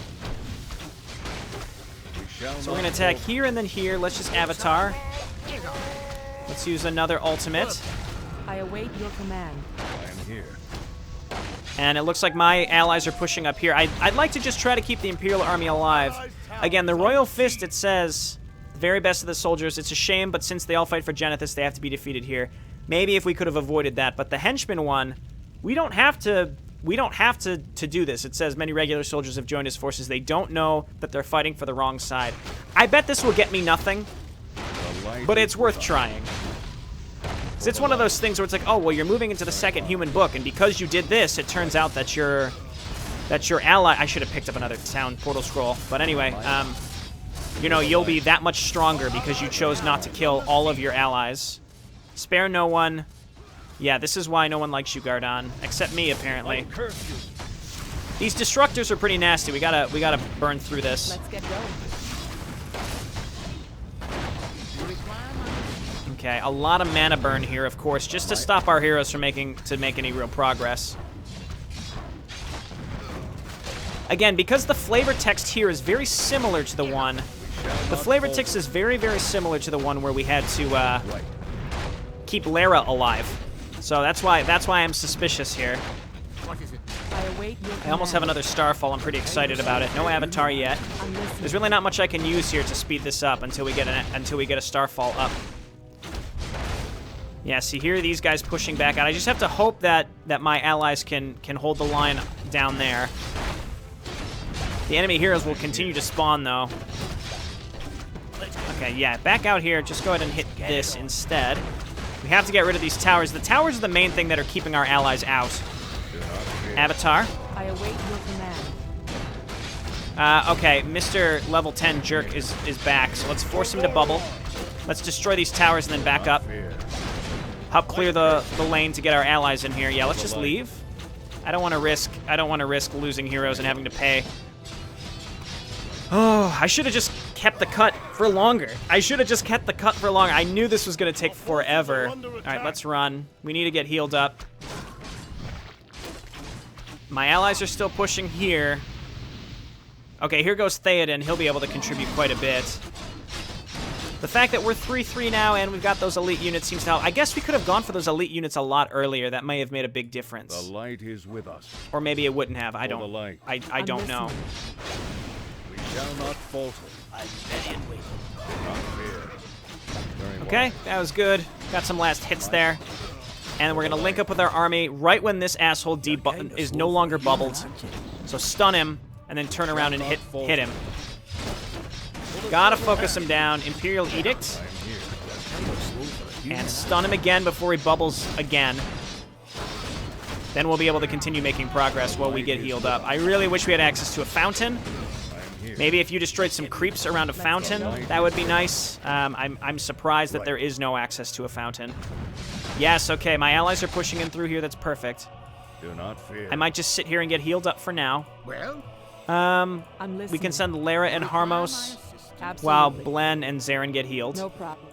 We shall So we're not gonna attack fall. here and then here. Let's just Avatar. Let's use another ultimate. I await your command. I am here. And it looks like my allies are pushing up here. I'd like to just try to keep the Imperial Army alive. Again, the Royal Fist, it says, the very best of the soldiers. It's a shame, but since they all fight for Genethys, they have to be defeated here. Maybe if we could have avoided that. But the Henchman one, We don't have to do this. It says many regular soldiers have joined his forces. They don't know that they're fighting for the wrong side. I bet this will get me nothing, but it's worth trying. 'Cause it's one of those things where it's like, oh, well, you're moving into the second human book, and because you did this, it turns out that your ally... I should have picked up another town portal scroll. But anyway, you know, you'll be that much stronger because you chose not to kill all of your allies. Spare no one. Yeah, this is why no one likes you, Gardon, except me, apparently. These destructors are pretty nasty. We gotta burn through this. Let's get going. Okay, a lot of mana burn here, of course, just to stop our heroes from making any real progress. Again, because the flavor text here is very similar to the one. The flavor text is very, very similar to the one where we had to keep Lara alive. So that's why I'm suspicious here. I await your I almost have another Starfall. I'm pretty excited about it. No Avatar yet. There's really not much I can use here to speed this up until we get a Starfall up. Yeah, see here, these guys pushing back out. I just have to hope that my allies can hold the line down there. The enemy heroes will continue to spawn, though. Okay, yeah, back out here. Just go ahead and hit this instead. We have to get rid of these towers. The towers are the main thing that are keeping our allies out. Avatar. I await your command. Okay, Mr. Level 10 Jerk is back, so let's force him to bubble. Let's destroy these towers and then back up. Help clear the lane to get our allies in here. Yeah, let's just leave. I don't want to risk losing heroes and having to pay. Oh, I should have just kept the cut for longer. I knew this was going to take forever. All right, let's run. We need to get healed up. My allies are still pushing here. Okay, here goes Theoden. He'll be able to contribute quite a bit. The fact that we're 3-3 now and we've got those elite units seems to help. I guess we could have gone for those elite units a lot earlier. That may have made a big difference. The light is with us. Or maybe it wouldn't have. I don't know. We shall not falter. Okay, that was good. Got some last hits there. And we're going to link up with our army right when this asshole is no longer bubbled. So stun him and then turn around and hit him. Gotta focus him down. Imperial Edict. And stun him again before he bubbles again. Then we'll be able to continue making progress while we get healed up. I really wish we had access to a fountain. Maybe if you destroyed some creeps around a fountain, that would be nice. I'm surprised that there is no access to a fountain. Yes, okay, my allies are pushing in through here. That's perfect. Do not fear. I might just sit here and get healed up for now. Well, We can send Lara and Harmos Absolutely. while Blen and Zarin get healed. No problem.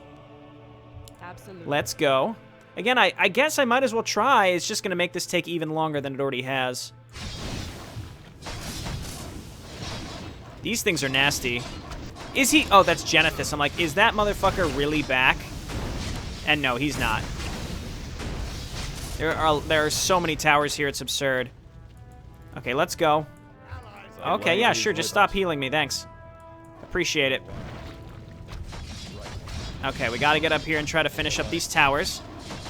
Absolutely. Let's go. Again, I guess I might as well try. It's just going to make this take even longer than it already has. These things are nasty. Is he? Oh, that's Genethys. I'm like, is that motherfucker really back? And no, he's not. There are so many towers here, it's absurd. Okay, let's go. Okay, yeah, sure, just stop healing me, thanks. Appreciate it. Okay, we gotta get up here and try to finish up these towers.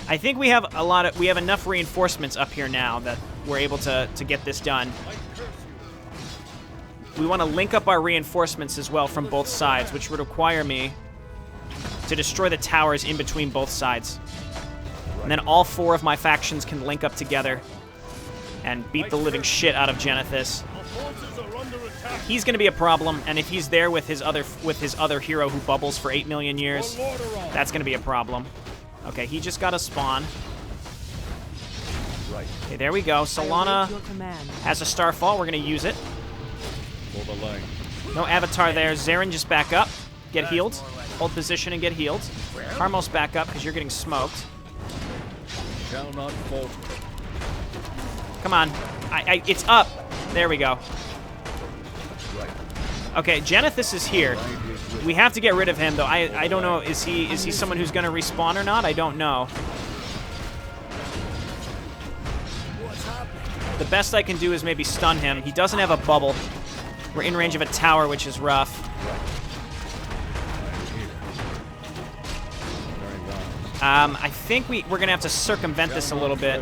I think we have enough reinforcements up here now that we're able to get this done. We want to link up our reinforcements as well from both sides, which would require me to destroy the towers in between both sides. And then all four of my factions can link up together and beat the living shit out of Genethys. He's going to be a problem, and if he's there with his other hero who bubbles for 8 million years, that's going to be a problem. Okay, he just got a spawn. Okay, there we go. Solana has a Starfall. We're going to use it. No Avatar there. Zarin, just back up. Get healed. Hold position and get healed. Harmos, back up because you're getting smoked. Shall not falter. Come on. It's up. There we go. Okay, Genethys is here. We have to get rid of him, though. I don't know. Is he someone who's going to respawn or not? I don't know. The best I can do is maybe stun him. He doesn't have a bubble. We're in range of a tower, which is rough. I think we're going to have to circumvent this a little bit.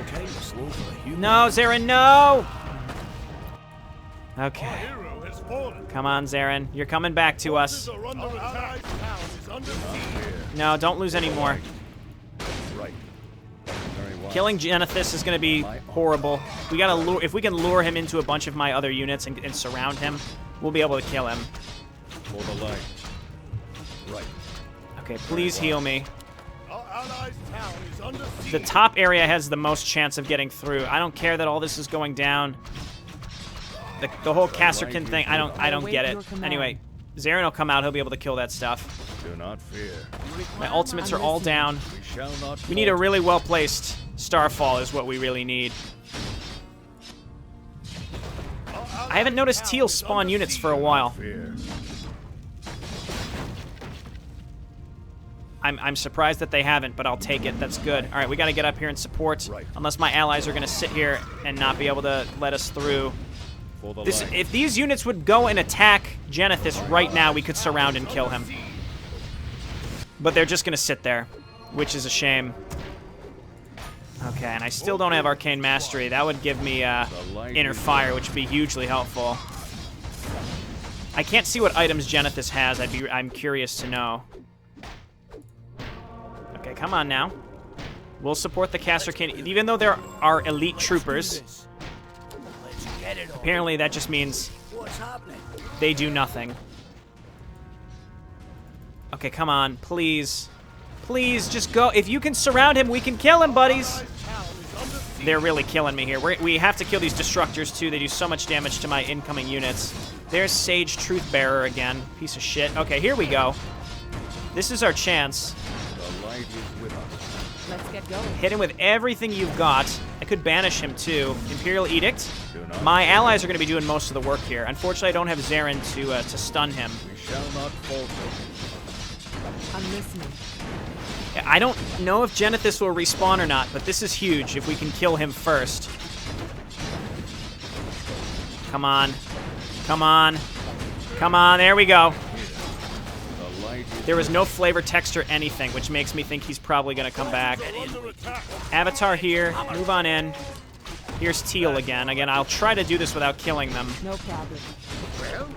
No, Zarin, no! Okay. Come on, Zarin. You're coming back to us. No, don't lose any more. Killing Genethys is going to be horrible. We gotta lure, if we can lure him into a bunch of my other units and surround him, we'll be able to kill him. For the light. Right. Okay, please heal me. The top area has the most chance of getting through. I don't care that all this is going down. The whole Arkain thing, I don't get it. Anyway, Zarin will come out. He'll be able to kill that stuff. Do not fear. My ultimates are all down. We shall not. We need a really well-placed Starfall is what we really need. I haven't noticed Teal spawn units for a while. I'm surprised that they haven't, but I'll take it. That's good. All right, we got to get up here and support. Unless my allies are going to sit here and not be able to let us through. If these units would go and attack Genethys right now, we could surround and kill him. But they're just going to sit there, which is a shame. Okay, and I still don't have Arcane Mastery. That would give me Inner Fire, which would be hugely helpful. I can't see what items Genethys has. I'm curious to know. Okay, come on now. We'll support the Arkain, even though there are elite troopers. Apparently, that just means they do nothing. Okay, come on, please. Please, just go. If you can surround him, we can kill him, buddies. They're really killing me here. We have to kill these Destructors, too. They do so much damage to my incoming units. There's Sage Truthbearer again. Piece of shit. Okay, here we go. This is our chance. The light is with us. Let's get going. Hit him with everything you've got. I could banish him, too. Imperial Edict. My allies are going to be doing most of the work here. Unfortunately, I don't have Zarin to stun him. We shall not falter. I'm listening. I don't know if Genethys will respawn or not, but this is huge if we can kill him first. Come on. Come on. Come on, there we go. There was no flavor, text, or anything, which makes me think he's probably going to come back. Avatar here. Move on in. Here's Teal again. Again, I'll try to do this without killing them. No problem.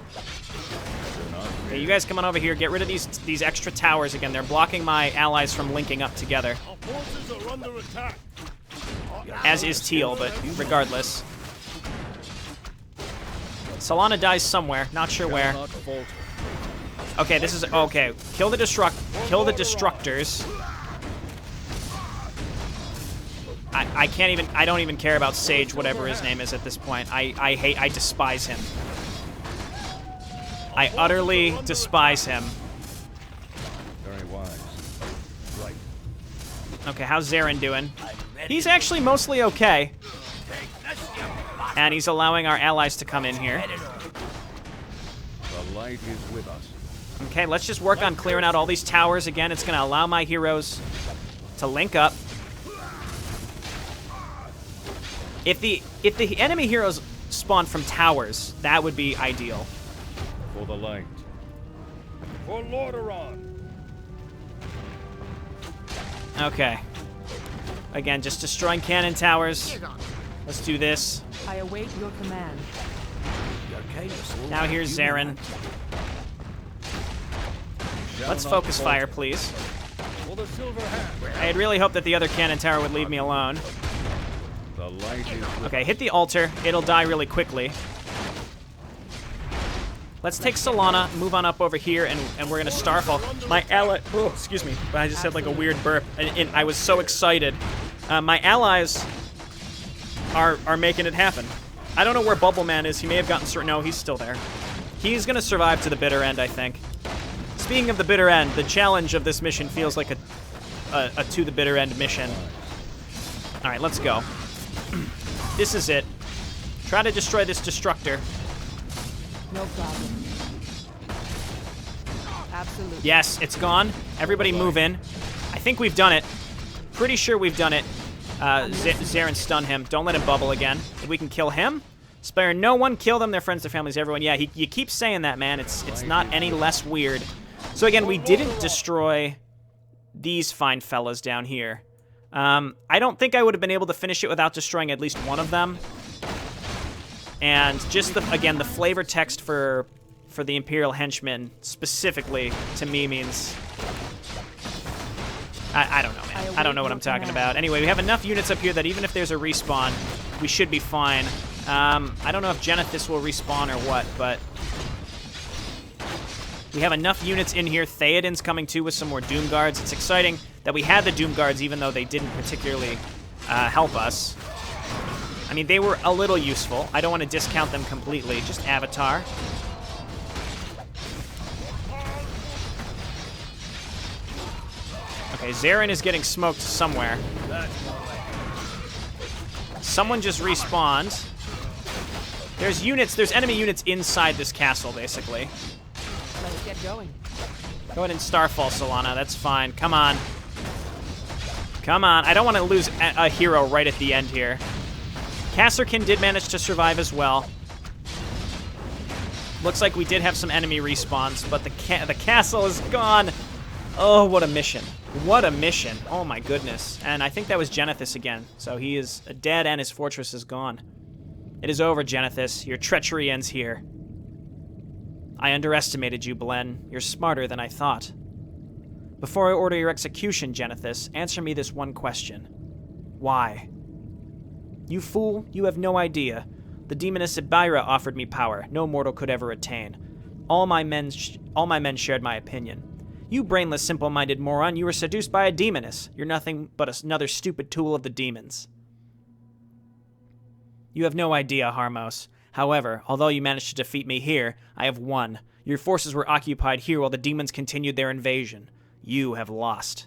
Okay, you guys come on over here. Get rid of these extra towers again. They're blocking my allies from linking up together. As is Teal, but regardless. Solana dies somewhere. Not sure where. Okay, this is okay. Kill the Destructors. I can't even. I don't even care about Sage, whatever his name is at this point. I despise him. I utterly despise him. Very wise. Right. Okay, how's Zarin doing? He's actually mostly okay. And he's allowing our allies to come in here. The light is with us. Okay, let's just work on clearing out all these towers again. It's going to allow my heroes to link up. If the enemy heroes spawn from towers, that would be ideal. For the light. For Lordaeron. Okay. Again, just destroying cannon towers. Let's do this. I await your command. Now here's Zarin. Let's focus fire, please. For the silver hand. I had really hoped that the other cannon tower would leave me alone. The light is with Okay, hit the altar. It'll die really quickly. Let's take Solana, move on up over here, and we're gonna Starfall. My ally, oh, excuse me, I just had like a weird burp, and I was so excited. My allies are making it happen. I don't know where Bubble Man is. He may have gotten certain. No, he's still there. He's gonna survive to the bitter end, I think. Speaking of the bitter end, the challenge of this mission feels like a to the bitter end mission. All right, let's go. This is it. Try to destroy this Destructor. No problem. Absolutely. Yes, it's gone. Everybody move in. I think we've done it. Pretty sure we've done it. Zarin, stun him. Don't let him bubble again. If we can kill him, spare no one, kill them, their friends, their families, everyone. Yeah, you keep saying that, man. It's not any less weird. So again, we didn't destroy these fine fellas down here. I don't think I would have been able to finish it without destroying at least one of them. And just, again, the flavor text for the Imperial henchmen specifically to me means... I don't know, man. I don't know what I'm talking about. Anyway, we have enough units up here that even if there's a respawn, we should be fine. I don't know if Genethys will respawn or what, but... we have enough units in here. Theoden's coming too with some more Doom Guards. It's exciting that we had the Doom Guards even though they didn't particularly help us. I mean, they were a little useful. I don't want to discount them completely. Just Avatar. Okay, Zarin is getting smoked somewhere. Someone just respawned. There's enemy units inside this castle, basically. Let's get going. Go ahead and Starfall, Solana. That's fine. Come on. Come on. I don't want to lose a hero right at the end here. Kasserkin did manage to survive as well. Looks like we did have some enemy respawns, but the castle is gone. Oh, what a mission. What a mission. Oh, my goodness. And I think that was Genethys again. So he is dead and his fortress is gone. It is over, Genethys. Your treachery ends here. I underestimated you, Belen. You're smarter than I thought. Before I order your execution, Genethys, answer me this one question. Why? You fool, you have no idea. The demoness Ibira offered me power no mortal could ever attain. All my men shared my opinion. You brainless, simple-minded moron, you were seduced by a demoness. You're nothing but another stupid tool of the demons. You have no idea, Harmos. However, although you managed to defeat me here, I have won. Your forces were occupied here while the demons continued their invasion. You have lost.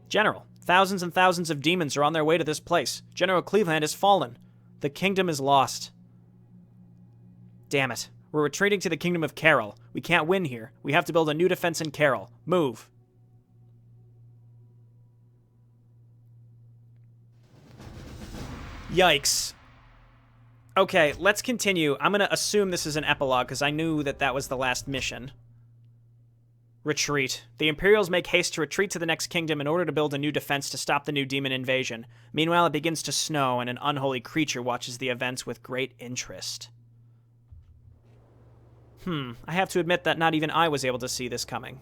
General, thousands and thousands of demons are on their way to this place. General Cleveland has fallen. The kingdom is lost. Damn it. We're retreating to the kingdom of Carol. We can't win here. We have to build a new defense in Carol. Move. Yikes. Okay, let's continue. I'm going to assume this is an epilogue because I knew that was the last mission. Retreat. The Imperials make haste to retreat to the next kingdom in order to build a new defense to stop the new demon invasion. Meanwhile, it begins to snow and an unholy creature watches the events with great interest. I have to admit that not even I was able to see this coming.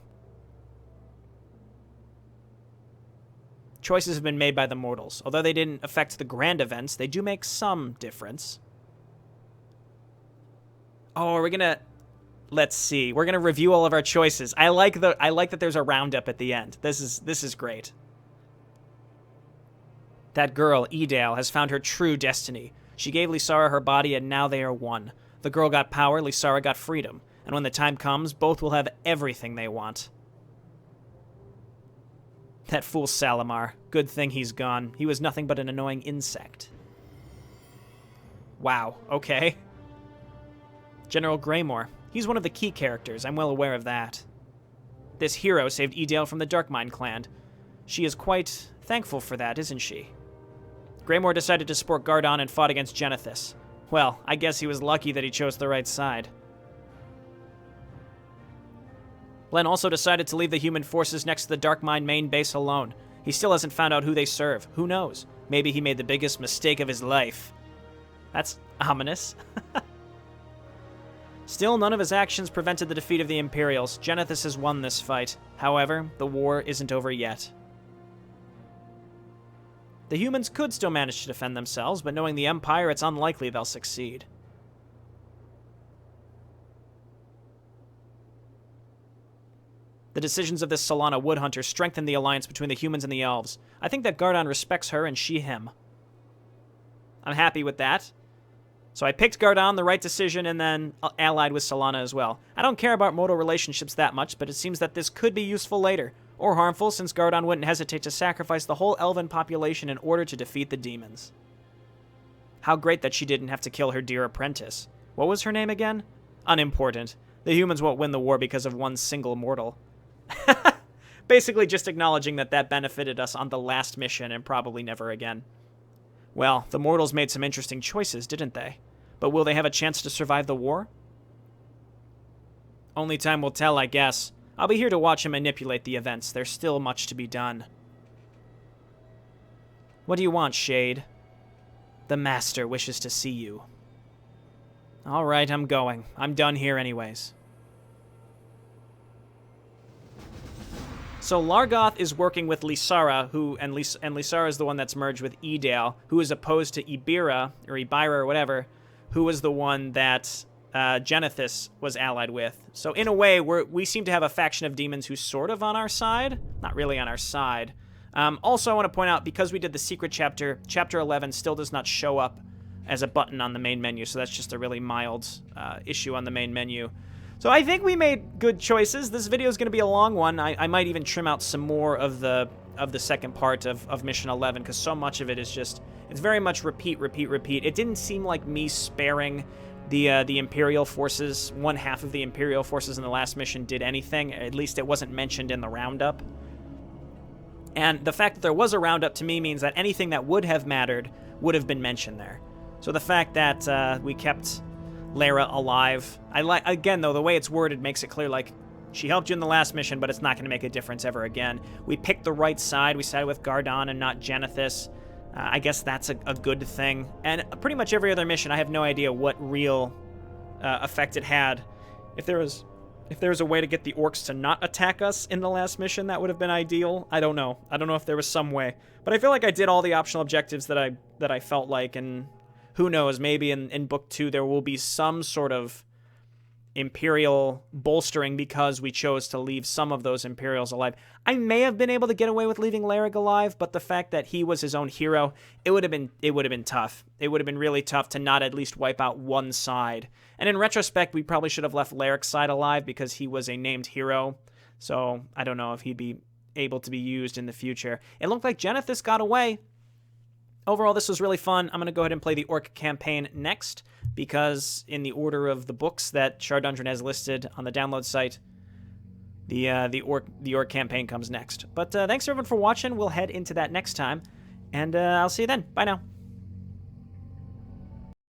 Choices have been made by the mortals. Although they didn't affect the grand events, they do make some difference. Oh, are we gonna... Let's see. We're gonna review all of our choices. I like that there's a roundup at the end. This is great. That girl, Edale, has found her true destiny. She gave Lysara her body, and now they are one. The girl got power, Lysara got freedom. And when the time comes, both will have everything they want. That fool Salamar. Good thing he's gone. He was nothing but an annoying insect. Wow, okay. General Greymore. He's one of the key characters, I'm well aware of that. This hero saved Edale from the Darkmind clan. She is quite thankful for that, isn't she? Greymore decided to support Gardon and fought against Genethys. Well, I guess he was lucky that he chose the right side. Len also decided to leave the human forces next to the Darkmind main base alone. He still hasn't found out who they serve. Who knows? Maybe he made the biggest mistake of his life. That's ominous. Still, none of his actions prevented the defeat of the Imperials. Genethys has won this fight. However, the war isn't over yet. The humans could still manage to defend themselves, but knowing the Empire, it's unlikely they'll succeed. The decisions of this Solana Woodhunter strengthen the alliance between the humans and the elves. I think that Gardon respects her and she him. I'm happy with that. So I picked Gardon, the right decision, and then allied with Solana as well. I don't care about mortal relationships that much, but it seems that this could be useful later. Or harmful, since Gardon wouldn't hesitate to sacrifice the whole elven population in order to defeat the demons. How great that she didn't have to kill her dear apprentice. What was her name again? Unimportant. The humans won't win the war because of one single mortal. Basically just acknowledging that benefited us on the last mission and probably never again. Well, the mortals made some interesting choices, didn't they? But will they have a chance to survive the war? Only time will tell, I guess. I'll be here to watch him manipulate the events. There's still much to be done. What do you want, Shade? The Master wishes to see you. All right, I'm going. I'm done here anyways. So Largoth is working with Lysara, and Lysara is the one that's merged with Edale, who is opposed to Ibira, or Ibira, or whatever, who was the one that Genethys was allied with. So in a way, we seem to have a faction of demons who's sort of on our side. Not really on our side. Also, I want to point out, because we did the secret chapter, Chapter 11 still does not show up as a button on the main menu, so that's just a really mild issue on the main menu. So I think we made good choices. This video is going to be a long one. I might even trim out some more of the second part of Mission 11, because so much of it is just, it's very much repeat, repeat, repeat. It didn't seem like me sparing the Imperial forces. One half of the Imperial forces in the last mission did anything. At least it wasn't mentioned in the roundup. And the fact that there was a roundup to me means that anything that would have mattered would have been mentioned there. So the fact that we kept Lara alive, again though, the way it's worded makes it clear, like, she helped you in the last mission, but it's not going to make a difference ever again. We picked the right side. We sided with Gardon and not Genethys. I guess that's a good thing. And pretty much every other mission, I have no idea what real effect it had. If there was a way to get the Orcs to not attack us in the last mission, that would have been ideal. I don't know. I don't know if there was some way. But I feel like I did all the optional objectives that I felt like, and who knows, maybe in Book 2 there will be some sort of Imperial bolstering because we chose to leave some of those Imperials alive. I may have been able to get away with leaving Larrick alive, but the fact that he was his own hero, it would have been tough. It would have been really tough to not at least wipe out one side. And in retrospect, we probably should have left Larrick's side alive because he was a named hero. So I don't know if he'd be able to be used in the future. It looked like Genethys got away. Overall, this was really fun. I'm going to go ahead and play the Orc campaign next, because in the order of the books that Shardundran has listed on the download site, the Orc campaign comes next. But thanks everyone for watching. We'll head into that next time, and I'll see you then. Bye now.